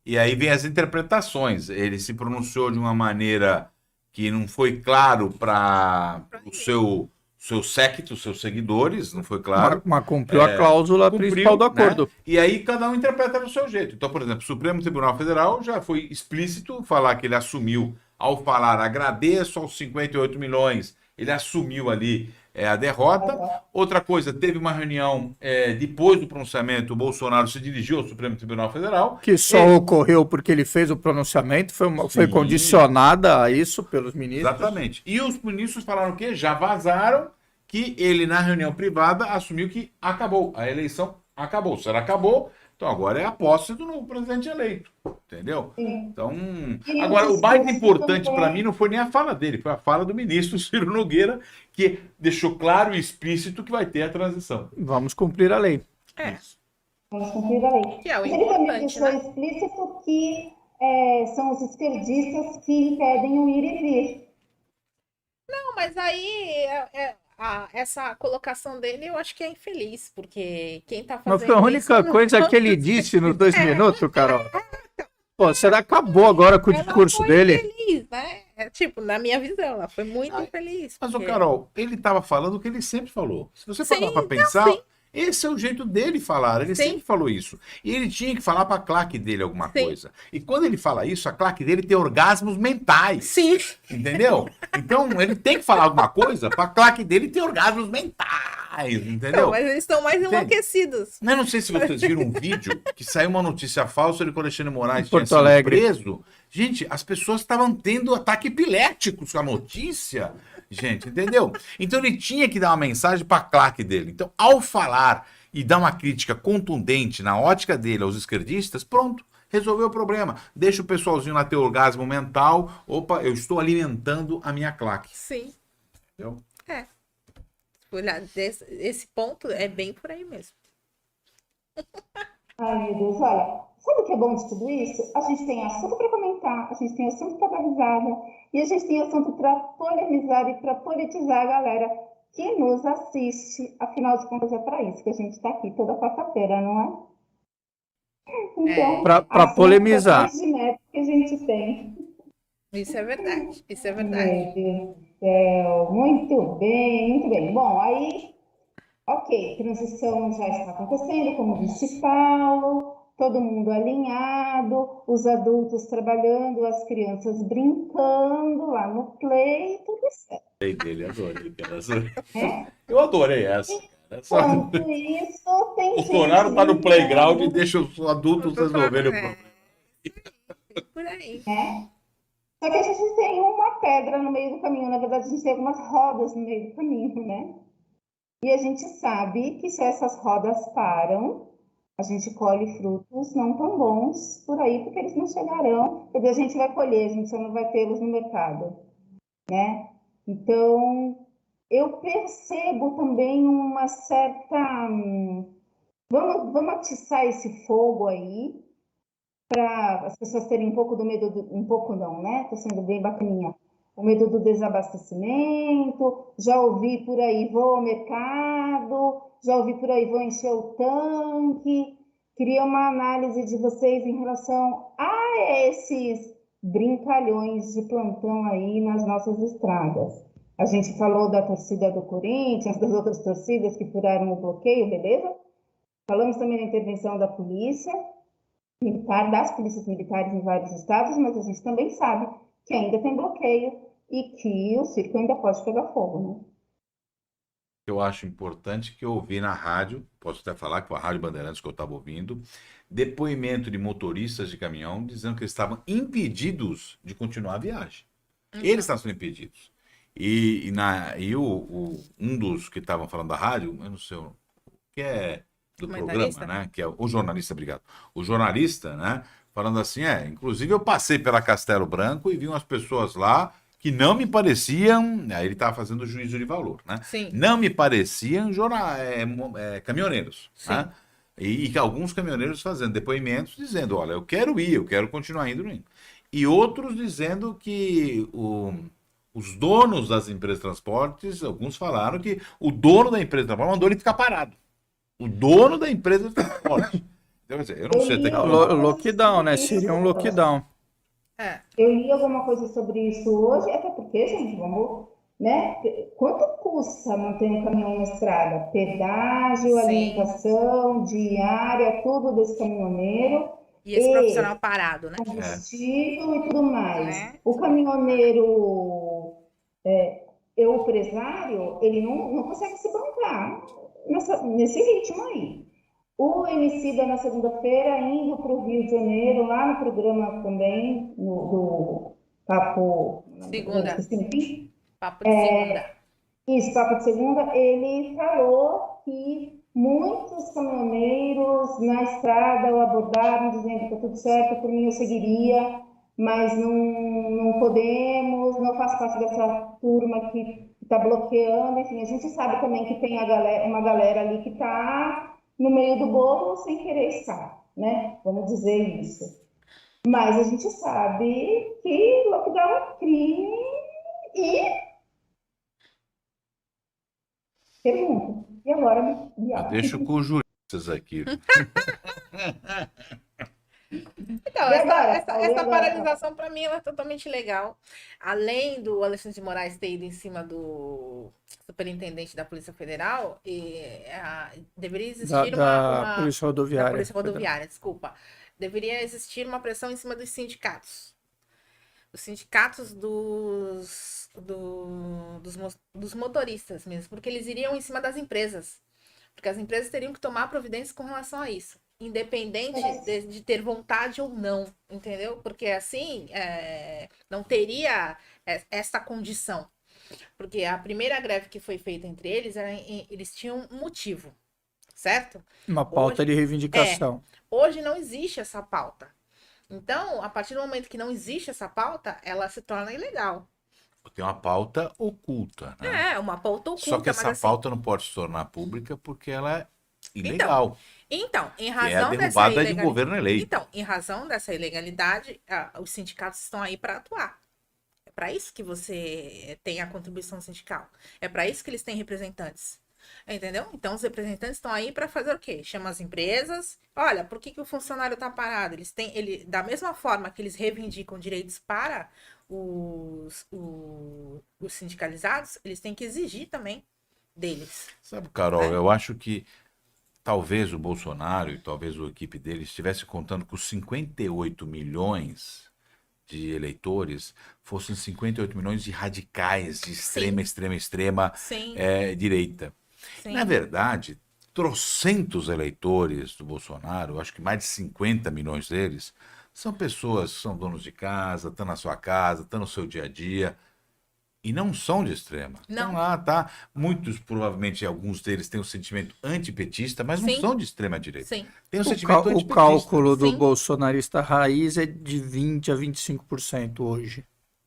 E aí vem as interpretações. Ele se pronunciou de uma maneira que não foi claro para o seu séquito, os seus seguidores, não foi claro. Mas cumpriu a cláusula Cumpriu, principal do acordo. né? E aí cada um interpreta do seu jeito. Então, por exemplo, o Supremo Tribunal Federal já foi explícito falar que ele assumiu, ao falar agradeço aos 58 milhões, ele assumiu ali a derrota. Outra coisa, teve uma reunião depois do pronunciamento, o Bolsonaro se dirigiu ao Supremo Tribunal Federal. Que só ocorreu porque ele fez o pronunciamento, foi condicionada a isso pelos ministros. Exatamente. E os ministros falaram o quê? Já vazaram que ele, na reunião privada, assumiu que acabou. A eleição acabou. Se ela acabou, então agora é a posse do novo presidente eleito. Entendeu? Então, E agora, o o mais discurso importante também- para mim não foi nem a fala dele, foi a fala do ministro Ciro Nogueira, que deixou claro e explícito que vai ter a transição. Vamos cumprir a lei. Vamos cumprir a lei. Que é o Mas ele também importante, deixou né? explícito que são os esquerdistas que impedem o ir e vir. Não, mas aí essa colocação dele eu acho que é infeliz, porque quem tá Mas fazendo foi a única isso coisa que ele disse nos 2 minutos, Carol. Pô, será que acabou agora com o ela discurso foi dele? infeliz, né? Tipo, na minha visão, ela foi muito infeliz. Mas, ô porque- Carol, ele estava falando o que ele sempre falou. Se você Sim, parar para não, pensar, sim. esse é o jeito dele falar. Ele Sim. sempre falou isso. E ele tinha que falar para a claque dele alguma Sim. coisa. E quando ele fala isso, a claque dele tem orgasmos mentais. Sim, Entendeu? Então, ele tem que falar alguma coisa para a claque dele ter orgasmos mentais. mais, entendeu? Então, mas eles estão mais Entende? enlouquecidos. Eu não sei se vocês viram um vídeo que saiu uma notícia falsa de que o Alexandre Moraes tinha Porto sido Alegre. preso. Gente, as pessoas estavam tendo ataque epilético com a notícia. Gente, entendeu? Então ele tinha que dar uma mensagem para a claque dele. Então, ao falar e dar uma crítica contundente na ótica dele aos esquerdistas, pronto, resolveu o problema. Deixa o pessoalzinho lá ter orgasmo mental. Opa, eu estou alimentando a minha claque. Sim. Entendeu? Olhar esse ponto é bem por aí mesmo. Ai, meu Deus, olha, sabe o que é bom de tudo isso? A gente tem assunto para comentar, a gente tem assunto para dar risada, e a gente tem assunto para polemizar e para politizar a galera que nos assiste. Afinal de contas, é para isso que a gente está aqui toda quarta-feira, não é? Então, Pra assunto polemizar. atrás de meta que a gente tem. Isso é verdade. Isso é verdade. Meu Deus do céu, muito bem, muito bem. Bom, aí, ok, transição já está acontecendo, como disse Paulo, todo mundo alinhado, os adultos trabalhando, as crianças brincando lá no play, tudo certo. Dele, adorei. É? Eu adorei essa. Enquanto isso, tem O gente Tornado tá no playground e brincando, deixa os adultos resolverem o problema. Por aí. né? Só que a gente tem uma pedra no meio do caminho, na verdade a gente tem algumas rodas no meio do caminho, né? E a gente sabe que se essas rodas param, a gente colhe frutos não tão bons por aí, porque eles não chegarão. Quer dizer, a gente vai colher, a gente só não vai tê-los no mercado, né? Então, eu percebo também uma certa... Vamos atiçar esse fogo aí, para as pessoas terem um pouco do medo, um pouco não, né? Estou sendo bem bacaninha. O medo do desabastecimento, já ouvi por aí, vou ao mercado, já ouvi por aí, vou encher o tanque. Queria uma análise de vocês em relação a esses brincalhões de plantão aí nas nossas estradas. A gente falou da torcida do Corinthians, das outras torcidas que furaram o bloqueio, beleza? Falamos também da intervenção da polícia militar, das polícias militares em vários estados, mas a gente também sabe que ainda tem bloqueio e que o circo ainda pode pegar fogo, né? Eu acho importante que eu ouvi na rádio, posso até falar que foi a Rádio Bandeirantes que eu estava ouvindo, depoimento de motoristas de caminhão dizendo que eles estavam impedidos de continuar a viagem. Eles estavam sendo impedidos. E um dos que estavam falando da rádio, eu não sei o que é do programa, né? Que é o jornalista, obrigado. O jornalista, né? Falando assim, inclusive eu passei pela Castelo Branco e vi umas pessoas lá que não me pareciam, aí ele estava fazendo juízo de valor, né? Sim. Não me pareciam caminhoneiros, Sim. né? E alguns caminhoneiros fazendo depoimentos dizendo, olha, eu quero ir, eu quero continuar indo. E outros dizendo que os donos das empresas de transportes, alguns falaram que o dono da empresa de transporte mandou ele ficar parado. O dono da empresa de transporte. Então, quer dizer, eu não sei até que Lockdown, né? Seria um lockdown. Eu li alguma coisa sobre isso hoje, até porque, gente, vamos, né? Quanto custa manter um caminhão na estrada? Pedágio, Sim. alimentação, diária, tudo desse caminhoneiro. E esse profissional parado, né? Combustível e tudo mais. É. O caminhoneiro, o empresário, ele não consegue se bancar nesse ritmo aí. O Emicida, na segunda-feira, indo para o Rio de Janeiro, lá no programa também, do Papo... Segunda. Enfim, Papo de segunda. isso, Papo de Segunda, ele falou que muitos caminhoneiros na estrada o abordaram, dizendo que está tudo certo, por mim eu seguiria, mas não podemos, não faço parte dessa turma que está bloqueando. Enfim, a gente sabe também que tem uma galera ali que está no meio do bolo sem querer estar, né? Vamos dizer isso. Mas a gente sabe que lockdown é crime e... Pergunta. E agora? eu deixo com os juristas aqui. Então, E agora? essa paralisação, para mim, ela é totalmente legal. Além do Alexandre de Moraes ter ido em cima do superintendente da Polícia Federal, deveria existir Da Polícia Rodoviária. Da Polícia Rodoviária, desculpa. Deveria existir uma pressão em cima dos sindicatos. Os sindicatos dos dos motoristas mesmo, porque eles iriam em cima das empresas. Porque as empresas teriam que tomar providências com relação a isso. Independente de ter vontade ou não, entendeu? Porque assim, não teria essa condição. Porque a primeira greve que foi feita entre eles, eles tinham um motivo, certo? Uma pauta de reivindicação. Hoje não existe essa pauta. Então, a partir do momento que não existe essa pauta, ela se torna ilegal. Tem uma pauta oculta, né? É, uma pauta oculta. Só que essa mas, assim, pauta não pode se tornar pública porque ela é ilegal. Então, em Que é a razão dessa derrubada de ilegalidade. governo eleito. Então, em razão dessa ilegalidade, os sindicatos estão aí para atuar. É para isso que você tem a contribuição sindical. É para isso que eles têm representantes. Entendeu? Então, os representantes estão aí para fazer o quê? Chama as empresas. Olha, por que o funcionário está parado? Da mesma forma que eles reivindicam direitos para os sindicalizados, eles têm que exigir também deles. Sabe, Carol, eu acho que talvez o Bolsonaro e talvez a equipe dele estivesse contando com 58 milhões de eleitores fossem 58 milhões de radicais, de extrema Sim. Direita. Sim. Na verdade, trocentos eleitores do Bolsonaro, acho que mais de 50 milhões deles, são pessoas que são donos de casa, estão na sua casa, estão no seu dia a dia, e não são de extrema. Não. Estão lá, tá? Muitos, provavelmente, alguns deles têm um sentimento antipetista, mas não Sim. são de extrema direita. Sim. Tem um O sentimento antipetista. cálculo do Sim. bolsonarista raiz é de 20% a 25% hoje.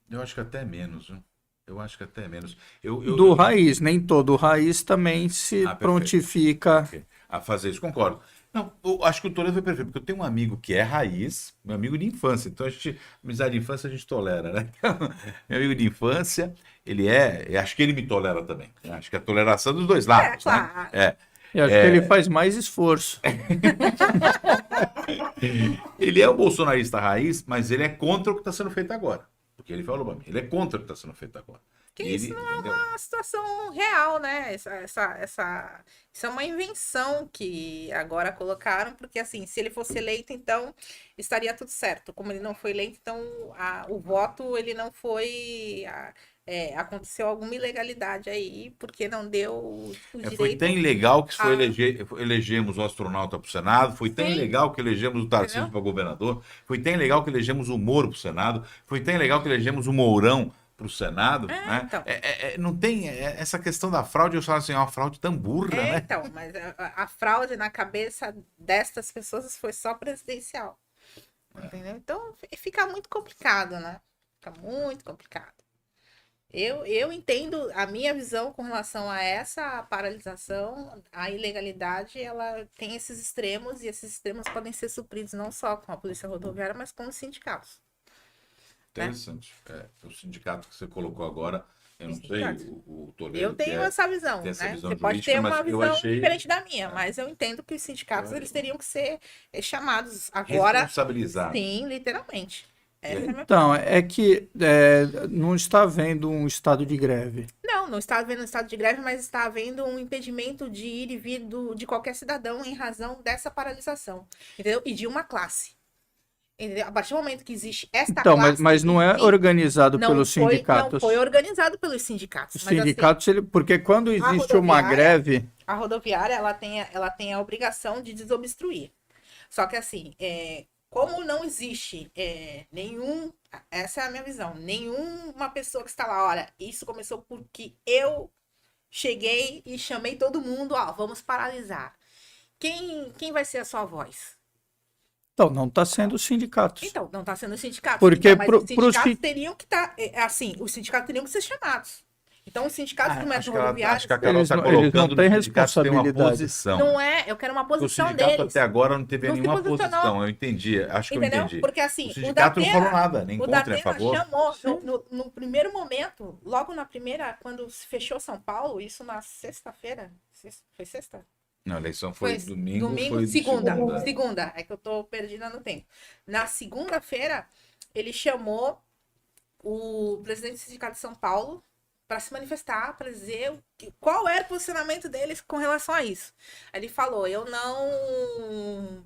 Eu acho que até menos, viu? Eu acho que até menos. Do raiz, nem todo raiz também se perfeito. prontifica. A fazer isso, concordo. Não, eu acho que o Toledo foi perfeito, porque eu tenho um amigo que é raiz, meu amigo de infância, então amizade de infância a gente tolera, né? Então, meu amigo de infância, acho que ele me tolera também. Acho que a toleração dos dois lados, claro. né? Eu acho que ele faz mais esforço. Ele é o bolsonarista raiz, mas ele é contra o que está sendo feito agora. Porque ele falou pra mim, ele é contra o que está sendo feito agora. Que E isso ele, não é entendeu? uma situação real, né? Isso é uma invenção que agora colocaram, porque assim, se ele fosse eleito, então estaria tudo certo. Como ele não foi eleito, então o voto ele não foi. Aconteceu alguma ilegalidade aí, porque não deu o direito. Foi tão ilegal que elegemos o astronauta para o Senado, foi tão Sim. ilegal que elegemos o Tarcísio Entendeu? para governador, foi tão ilegal que elegemos o Moro para o Senado, foi tão ilegal que elegemos o Mourão para o Senado, né? Então. Não tem essa questão da fraude, eu falo assim, é uma fraude tão burra, né? Então, mas a fraude na cabeça destas pessoas foi só presidencial. Entendeu? Então fica muito complicado, né? Fica muito complicado. Eu entendo a minha visão com relação a essa paralisação, a ilegalidade, ela tem esses extremos, e esses extremos podem ser supridos não só com a polícia rodoviária, mas com os sindicatos. Interessante. O sindicato que você colocou agora, eu não sei, Sindicato. o Toledo. Eu tenho essa visão, tem essa né? visão Você pode jurídica, ter mas uma eu visão achei- diferente da minha, mas eu entendo que os sindicatos eles teriam que ser chamados agora. Responsabilizado. Sim, literalmente. Essa é a minha Então, é que não está havendo um estado de greve. Não está havendo um estado de greve, mas está havendo um impedimento de ir e vir de qualquer cidadão em razão dessa paralisação, entendeu? E de uma classe. Entendeu? A partir do momento que existe esta Então, classe... mas não é organizado não pelos foi- sindicatos. Não foi organizado pelos sindicatos. Os Mas, assim, sindicatos, porque quando existe uma rodoviária- greve, a rodoviária ela tem a obrigação de desobstruir. Só que assim, como não existe nenhum, essa é a minha visão, nenhuma pessoa que está lá, olha, isso começou porque eu cheguei e chamei todo mundo, ó, vamos paralisar. Quem vai ser a sua voz? então não está sendo os sindicatos. Então, não está sendo os sindicatos. Porque então, mas os pro sindicatos si- teriam que estar, assim, os sindicatos teriam que ser chamados. Então, os sindicatos do Acho metro que ela- rodoviário acho que a Carol Eles está não- eles não colocando têm no sindicato tem uma responsabilidade. posição. não é, eu quero uma O posição sindicato deles. até agora não teve Não se nenhuma posicionou. posição, eu entendi, acho que eu Entendeu? entendi. Porque assim, O sindicato não Datena- falou nada, nem o contra, nem a Datena favor. chamou no primeiro momento, logo na primeira, quando se fechou São Paulo, isso na sexta-feira. Foi sexta? Não, a eleição foi domingo, domingo, foi segunda. Segunda, é que eu tô perdida no tempo. Na segunda-feira, ele chamou o presidente do Sindicato de São Paulo para se manifestar, para dizer qual era o posicionamento deles com relação a isso. Aí ele falou: eu não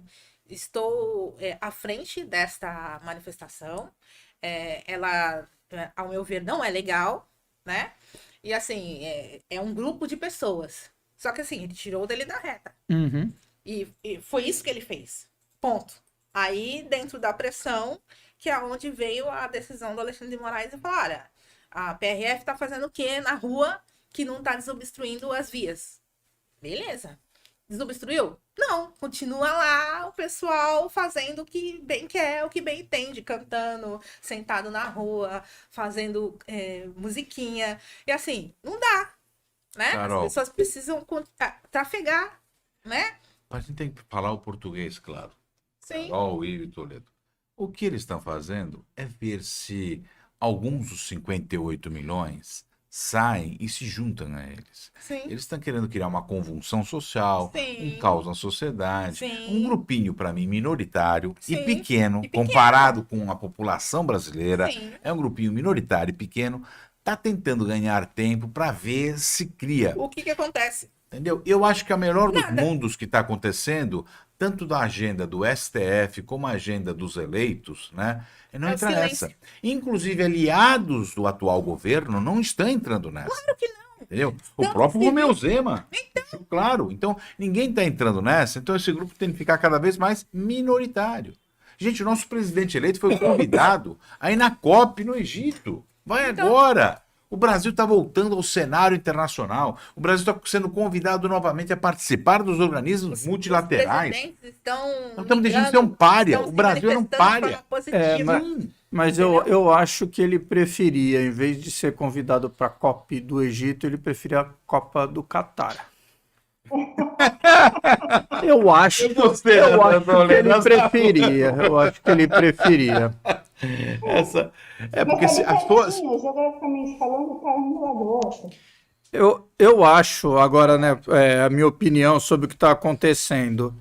estou à frente desta manifestação, ela, ao meu ver, não é legal, né? E assim, é um grupo de pessoas. Só que assim, ele tirou dele da reta. Uhum. E foi isso que ele fez. Ponto. Aí, dentro da pressão, que é onde veio a decisão do Alexandre de Moraes e falar, olha, a PRF tá fazendo o quê na rua que não tá desobstruindo as vias? Beleza. Desobstruiu? Não. Continua lá o pessoal fazendo o que bem quer, o que bem entende, cantando, sentado na rua, fazendo musiquinha. E assim, não dá, né? Carol. As pessoas precisam trafegar, né? A gente tem que falar o português, claro. Sim. Carol, Ivo e Toledo. O que eles estão fazendo é ver se alguns dos 58 milhões saem e se juntam a eles. Sim. Eles estão querendo criar uma convulsão social, Sim. um caos na sociedade, Sim. um grupinho, para mim, minoritário Sim. e pequeno, E pequeno. comparado com a população brasileira. Sim. É um grupinho minoritário e pequeno, está tentando ganhar tempo para ver se cria. O que acontece? Entendeu? Eu acho que a melhor dos Nada. mundos que está acontecendo, tanto da agenda do STF como a agenda dos eleitos, né? Não É o entra silêncio. nessa. Inclusive, aliados do atual governo não estão entrando nessa. Claro que não. Entendeu? O Então, próprio se Romeu viu- Zema. Deixou claro. Então, ninguém está entrando nessa. Então, esse grupo tem que ficar cada vez mais minoritário. Gente, o nosso presidente eleito foi convidado a ir na COP no Egito. Vai Então- agora. O Brasil está voltando ao cenário internacional. O Brasil está sendo convidado novamente a participar dos organismos multilaterais. Os presidentes estão Nós estamos deixando de ser um pária. estão O se Brasil era um manifestando de pária. forma positiva. Sim. Mas eu acho que ele preferia, em vez de ser convidado para a Copa do Egito, ele preferia a Copa do Catar. Eu acho, Eu gostei, eu né, acho que Toledo? ele preferia. Eu acho que ele preferia. Essa... É porque Mas se tá as pessoas... pertinho, geograficamente falando, tá um do lado do outro. Eu acho, agora, né, a minha opinião sobre o que está acontecendo.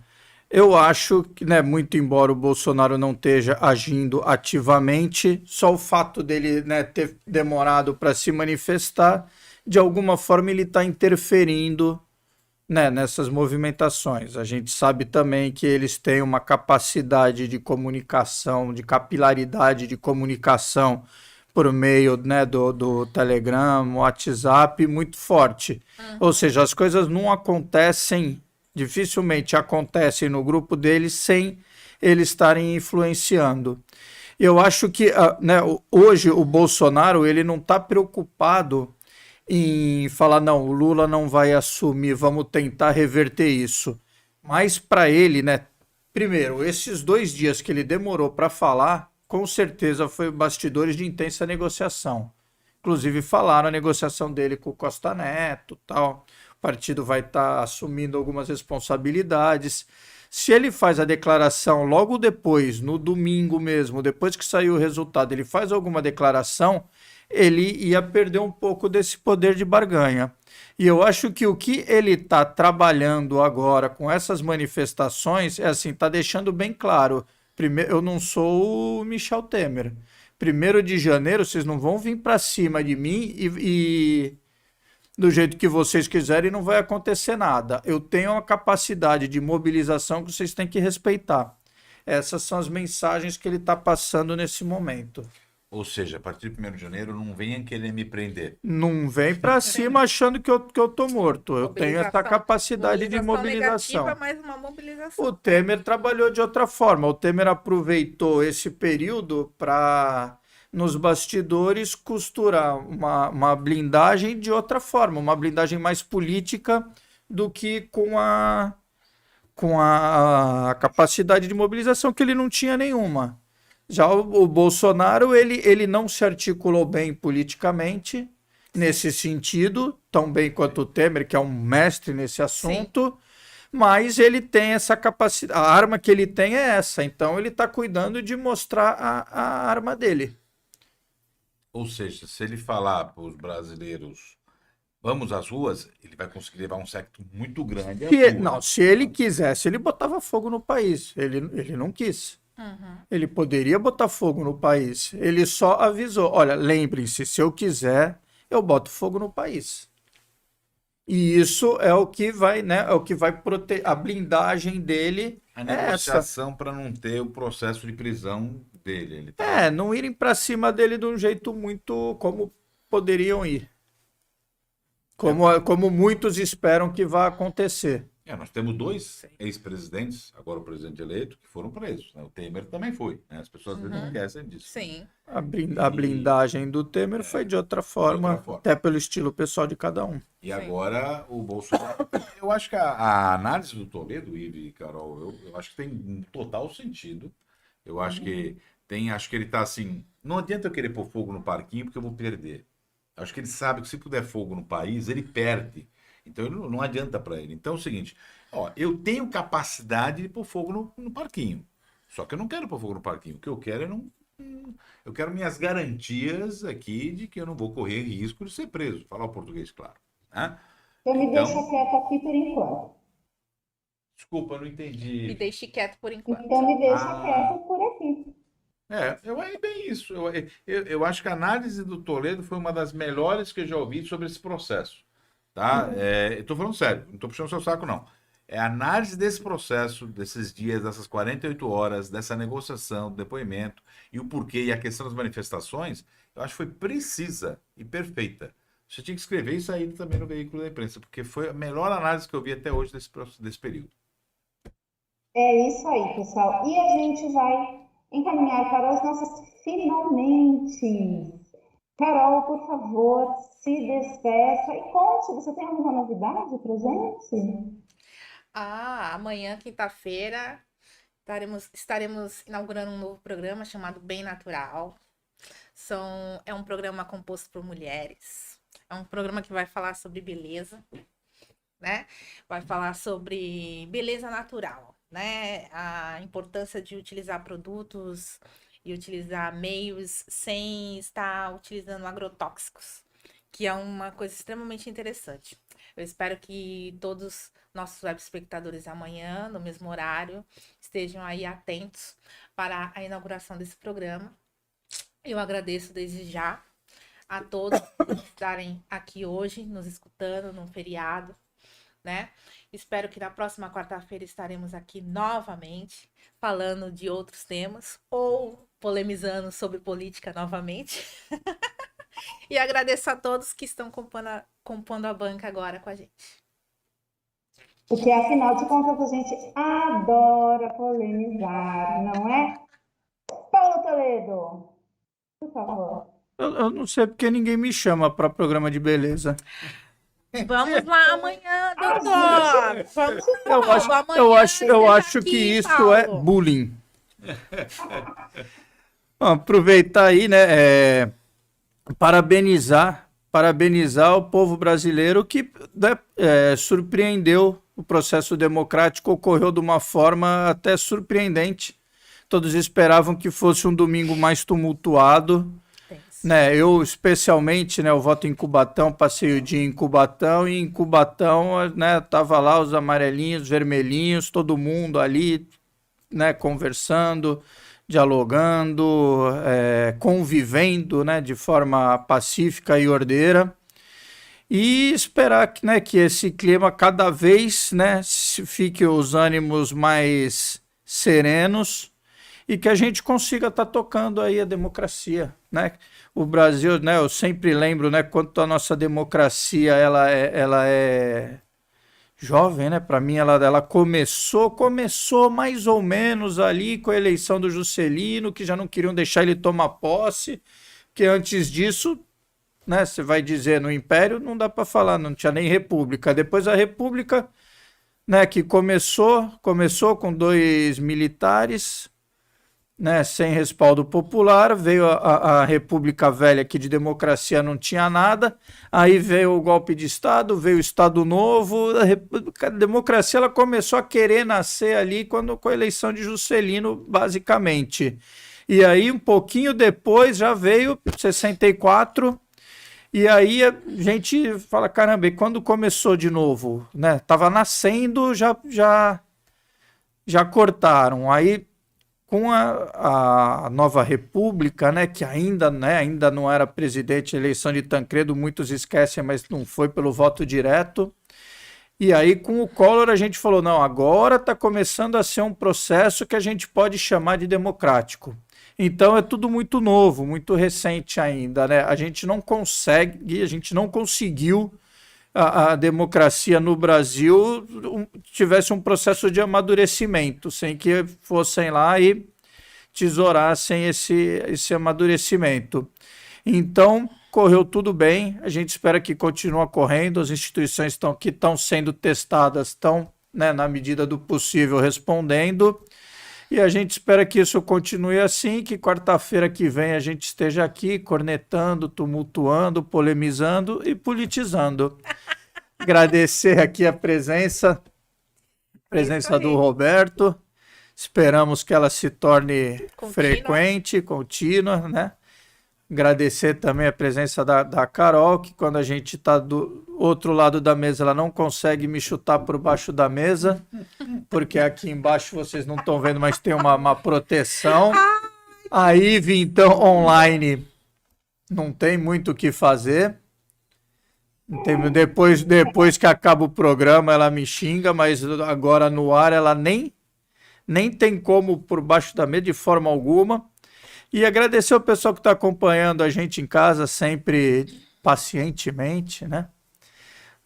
Eu acho que, né, muito embora o Bolsonaro não esteja agindo ativamente, só o fato dele, né, ter demorado para se manifestar, de alguma forma ele está interferindo, né, nessas movimentações. A gente sabe também que eles têm uma capacidade de comunicação, de capilaridade de comunicação por meio, né, do Telegram, WhatsApp, muito forte. Ou seja, as coisas não acontecem, dificilmente acontecem no grupo deles sem eles estarem influenciando. Eu acho que, né, hoje o Bolsonaro ele não está preocupado em falar, não, o Lula não vai assumir, vamos tentar reverter isso. Mas para ele, né, primeiro, esses 2 dias que ele demorou para falar, com certeza foi bastidores de intensa negociação. Inclusive falaram a negociação dele com o Costa Neto, tal. O partido vai estar assumindo algumas responsabilidades. Se ele faz a declaração logo depois, no domingo mesmo, depois que saiu o resultado, ele faz alguma declaração, ele ia perder um pouco desse poder de barganha. E eu acho que o que ele está trabalhando agora com essas manifestações é assim, está deixando bem claro. Primeiro, eu não sou o Michel Temer. 1º de janeiro, vocês não vão vir para cima de mim e do jeito que vocês quiserem não vai acontecer nada. Eu tenho uma capacidade de mobilização que vocês têm que respeitar. Essas são as mensagens que ele está passando nesse momento. Ou seja, a partir de 1º de janeiro, não venham querer me prender. Não vem para cima achando que eu tô morto. Eu tenho essa Mobilização- capacidade de mobilização. negativa, mas uma mobilização. O Temer trabalhou de outra forma. O Temer aproveitou esse período para, nos bastidores, costurar uma blindagem de outra forma, uma blindagem mais política do que com a capacidade de mobilização, que ele não tinha nenhuma. Já o Bolsonaro, ele não se articulou bem politicamente, nesse sentido, tão bem quanto o Temer, que é um mestre nesse assunto, mas ele tem essa capacidade, a arma que ele tem é essa, então ele está cuidando de mostrar a arma dele. Ou seja, se ele falar para os brasileiros, vamos às ruas, ele vai conseguir levar um séquito muito grande às ruas. Não, se ele quisesse, ele botava fogo no país, ele não quis. Ele poderia botar fogo no país, ele só avisou, olha, lembrem-se, se eu quiser, eu boto fogo no país. E isso é o que vai, né, é o que vai proteger, a blindagem dele A é essa. negociação para não ter o processo de prisão dele. Ele tá... Não irem para cima dele de um jeito muito como poderiam ir. como muitos esperam que vá acontecer. Nós temos 2 ex-presidentes, agora o presidente eleito, que foram presos, né? O Temer também foi, né? As pessoas às vezes não esquecem disso. Sim. A blindagem do Temer foi de outra forma, até pelo estilo pessoal de cada um. E agora o Bolsonaro. Eu acho que a análise do Toledo, Ive e Carol, eu acho que tem um total sentido. Eu acho que acho que ele tá assim, não adianta eu querer pôr fogo no parquinho porque eu vou perder. Acho que ele sabe que se puder fogo no país, ele perde. Então não adianta para ele. Então é o seguinte, eu tenho capacidade de pôr fogo no parquinho. Só que eu não quero pôr fogo no parquinho. O que eu quero eu quero minhas garantias aqui de que eu não vou correr risco de ser preso. Falar o português, claro. Né? Eu me deixo quieto aqui por enquanto. Desculpa, não entendi. Me deixe quieto por enquanto. Então me deixa quieto por aqui. É bem isso. Eu acho que a análise do Toledo foi uma das melhores que eu já ouvi sobre esse processo. Tá? Eu estou falando sério, não estou puxando seu saco, não. É a análise desse processo, desses dias, dessas 48 horas, dessa negociação, do depoimento, e o porquê e a questão das manifestações, eu acho que foi precisa e perfeita. Você tinha que escrever isso aí também no veículo da imprensa, porque foi a melhor análise que eu vi até hoje desse período. É isso aí, pessoal. E a gente vai encaminhar para os nossos finalmente. Carol, por favor, se despeça e conte, você tem alguma novidade pra gente? Amanhã, quinta-feira, estaremos inaugurando um novo programa chamado Bem Natural. É um programa composto por mulheres. É um programa que vai falar sobre beleza, né? Vai falar sobre beleza natural, né? A importância de utilizar produtos e utilizar meios sem estar utilizando agrotóxicos, que é uma coisa extremamente interessante. Eu espero que todos nossos web espectadores amanhã, no mesmo horário, estejam aí atentos para a inauguração desse programa. Eu agradeço desde já a todos por estarem aqui hoje, nos escutando num feriado, né? Espero que na próxima quarta-feira estaremos aqui novamente, falando de outros temas, ou polemizando sobre política novamente. E agradeço a todos que estão compondo a banca agora com a gente. Porque, afinal de contas, a gente adora polemizar, não é? Paulo Toledo, por favor. Eu não sei porque ninguém me chama para programa de beleza. Vamos lá amanhã, doutor. Eu acho que isso Paulo. é bullying. Bom, aproveitar aí, né? Parabenizar o povo brasileiro que surpreendeu. O processo democrático ocorreu de uma forma até surpreendente. Todos esperavam que fosse um domingo mais tumultuado. Né, eu especialmente, né, eu voto em Cubatão, passei o dia em Cubatão, e em Cubatão, né, tava lá os amarelinhos, vermelhinhos, todo mundo ali, né, conversando, dialogando, convivendo, né, de forma pacífica e ordeira, e esperar que, né, que esse clima cada vez, né, fique os ânimos mais serenos e que a gente consiga estar tocando aí a democracia, né? O Brasil, né, eu sempre lembro, né, quanto a nossa democracia ela é jovem, né? Para mim ela começou mais ou menos ali com a eleição do Juscelino, que já não queriam deixar ele tomar posse, que antes disso, né, você vai dizer, no Império não dá para falar, não tinha nem república. Depois a república, né, que começou com 2 militares, né, sem respaldo popular, veio a República Velha, que de democracia não tinha nada, aí veio o golpe de Estado, veio o Estado Novo, a democracia ela começou a querer nascer ali com a eleição de Juscelino, basicamente. E aí, um pouquinho depois, já veio 64, e aí a gente fala, caramba, e quando começou de novo? Né? Tava nascendo, já cortaram, aí com a nova república, né, que ainda não era presidente, a eleição de Tancredo, muitos esquecem, mas não foi pelo voto direto. E aí com o Collor a gente falou, não, agora está começando a ser um processo que a gente pode chamar de democrático. Então é tudo muito novo, muito recente ainda, né? A gente não conseguiu a democracia no Brasil tivesse um processo de amadurecimento, sem que fossem lá e tesourassem esse amadurecimento. Então, correu tudo bem, a gente espera que continue correndo, as instituições que estão sendo testadas estão, né, na medida do possível, respondendo, e a gente espera que isso continue assim, que quarta-feira que vem a gente esteja aqui cornetando, tumultuando, polemizando e politizando. Agradecer aqui a presença do Roberto. Esperamos que ela se torne frequente, contínua, né? Agradecer também a presença da Carol, que quando a gente está do outro lado da mesa, ela não consegue me chutar por baixo da mesa, porque aqui embaixo vocês não estão vendo, mas tem uma proteção. A Ive, então, online, não tem muito o que fazer. Depois que acaba o programa, ela me xinga, mas agora no ar ela nem tem como por baixo da mesa de forma alguma. E agradecer ao pessoal que está acompanhando a gente em casa sempre pacientemente, né?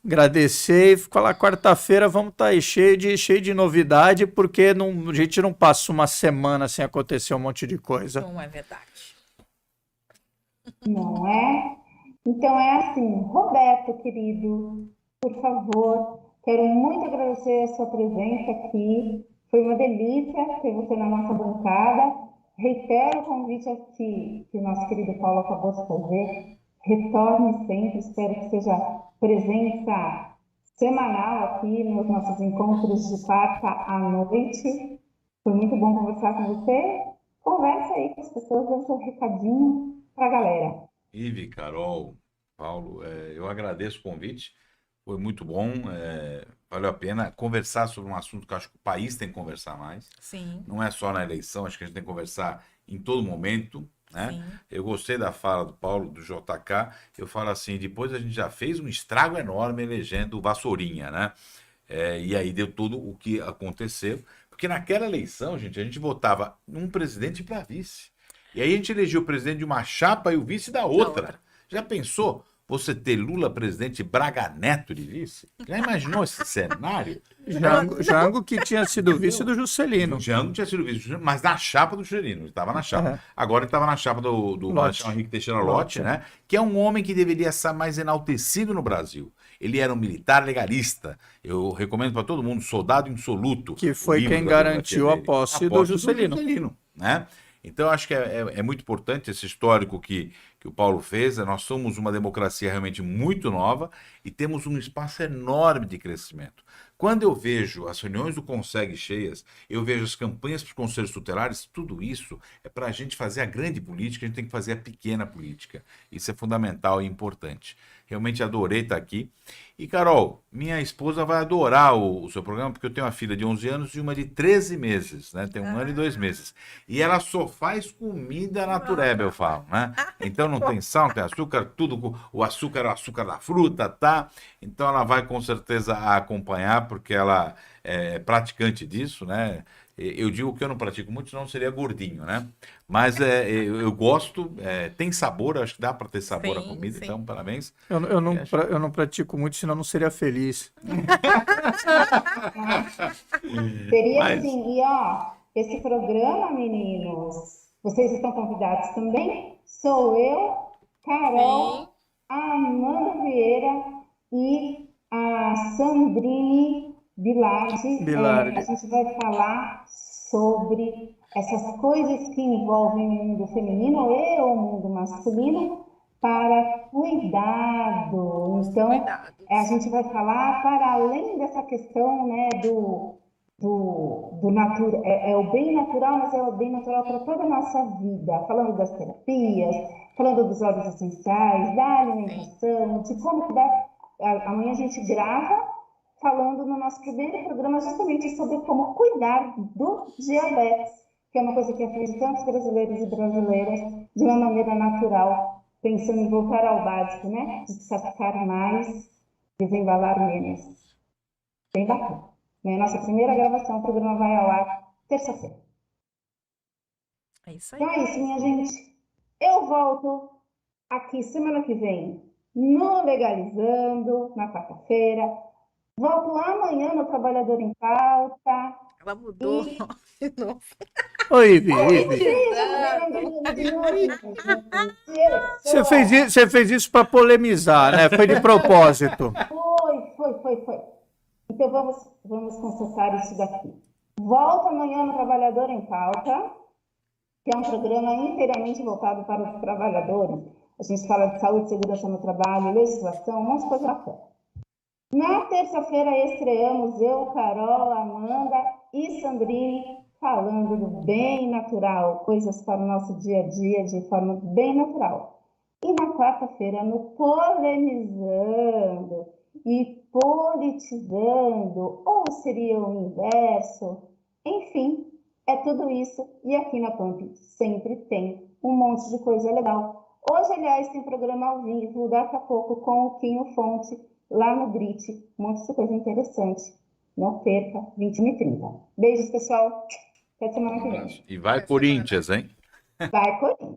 Agradecer e falar quarta-feira vamos estar aí cheio de novidade, porque a gente não passa uma semana sem acontecer um monte de coisa. Não é verdade. Não é? Então é assim, Roberto, querido, por favor, quero muito agradecer a sua presença aqui. Foi uma delícia ter você na nossa bancada. Reitero o convite aqui que o nosso querido Paulo acabou de fazer. Retorne sempre, espero que seja presença semanal aqui nos nossos encontros de quarta à noite. Foi muito bom conversar com você. Conversa aí com as pessoas, dê seu recadinho para a galera. Ive, Carol, Paulo, eu agradeço o convite. Foi muito bom, valeu a pena conversar sobre um assunto que eu acho que o país tem que conversar mais. Sim. Não é só na eleição, acho que a gente tem que conversar em todo momento, né? Sim. Eu gostei da fala do Paulo, do JK. Eu falo assim, depois a gente já fez um estrago enorme elegendo o Vassourinha, né? E aí deu tudo o que aconteceu. Porque naquela eleição, gente, a gente votava um presidente para vice. E aí a gente elegeu o presidente de uma chapa e o vice da outra. Já pensou? Você ter Lula presidente e Braga Neto de vice? Já imaginou esse cenário? Jango que tinha sido vice do Juscelino. Jango tinha sido vice, mas na chapa do Juscelino. Ele estava na chapa. Agora ele estava na chapa do Marechal Henrique Teixeira Lott, né? Que é um homem que deveria ser mais enaltecido no Brasil. Ele era um militar legalista. Eu recomendo para todo mundo, Soldado Insoluto. Que foi quem garantiu a posse do Juscelino. Né? Então, acho que é muito importante esse histórico que o Paulo fez. Nós somos uma democracia realmente muito nova e temos um espaço enorme de crescimento. Quando eu vejo as reuniões do Conseg cheias, eu vejo as campanhas para os conselhos tutelares, tudo isso é para a gente fazer a grande política, a gente tem que fazer a pequena política. Isso é fundamental e importante. Realmente adorei estar aqui. E, Carol, minha esposa vai adorar o seu programa, porque eu tenho uma filha de 11 anos e uma de 13 meses, né? Tem 1 ano e 2 meses. E ela só faz comida natureba, eu falo, né? Então não tem sal, não tem açúcar, tudo, o açúcar é o açúcar da fruta, tá? Então ela vai com certeza acompanhar, porque ela é praticante disso, né? Eu digo que eu não pratico muito, senão seria gordinho, né? Mas eu gosto, tem sabor, acho que dá para ter sabor a comida, então parabéns. Eu não pratico muito, senão não seria feliz. Seria sim, e ó, esse programa, meninos, vocês estão convidados também? Sou eu, Carol, a Amanda Vieira e a Sandrine Bilardi. A gente vai falar sobre essas coisas que envolvem o mundo feminino e o mundo masculino para cuidado. Então, a gente vai falar para além dessa questão, né, do natural, o bem natural, mas é o bem natural para toda a nossa vida, falando das terapias, falando dos óleos essenciais, da alimentação, de como cuidar. Amanhã a gente grava falando no nosso primeiro programa justamente sobre como cuidar do diabetes, que é uma coisa que aflige tantos brasileiros e brasileiras de uma maneira natural, pensando em voltar ao básico, né? Descascar mais, desembalar menos. Bem bacana. É a nossa primeira gravação, o programa vai ao ar terça-feira. É isso aí. Então é isso, minha gente. Eu volto aqui semana que vem no Legalizando, na quarta-feira. Volto amanhã no Trabalhador em Pauta. Ela mudou E- de novo. Oi, Ivi, Ivi. Você fez isso para polemizar, né? Foi de propósito. Foi. Então vamos consertar isso daqui. Volto amanhã no Trabalhador em Pauta, que é um programa inteiramente voltado para os trabalhadores. A gente fala de saúde, segurança no trabalho, legislação, um monte de coisa bacana. Na terça-feira estreamos eu, Carol, Amanda e Sandrine falando do bem natural, coisas para o nosso dia a dia de forma bem natural. E na quarta-feira, no Polemizando e Politizando, ou seria o inverso, enfim, é tudo isso. E aqui na Pump sempre tem um monte de coisa legal. Hoje, aliás, tem programa ao vivo, daqui a pouco, com o Quinho Fonte, lá no Grit. Um monte de coisa interessante. Não perca, 21h30. Beijos, pessoal. Até semana que vem. E vai Corinthians, hein? Vai, Corinthians.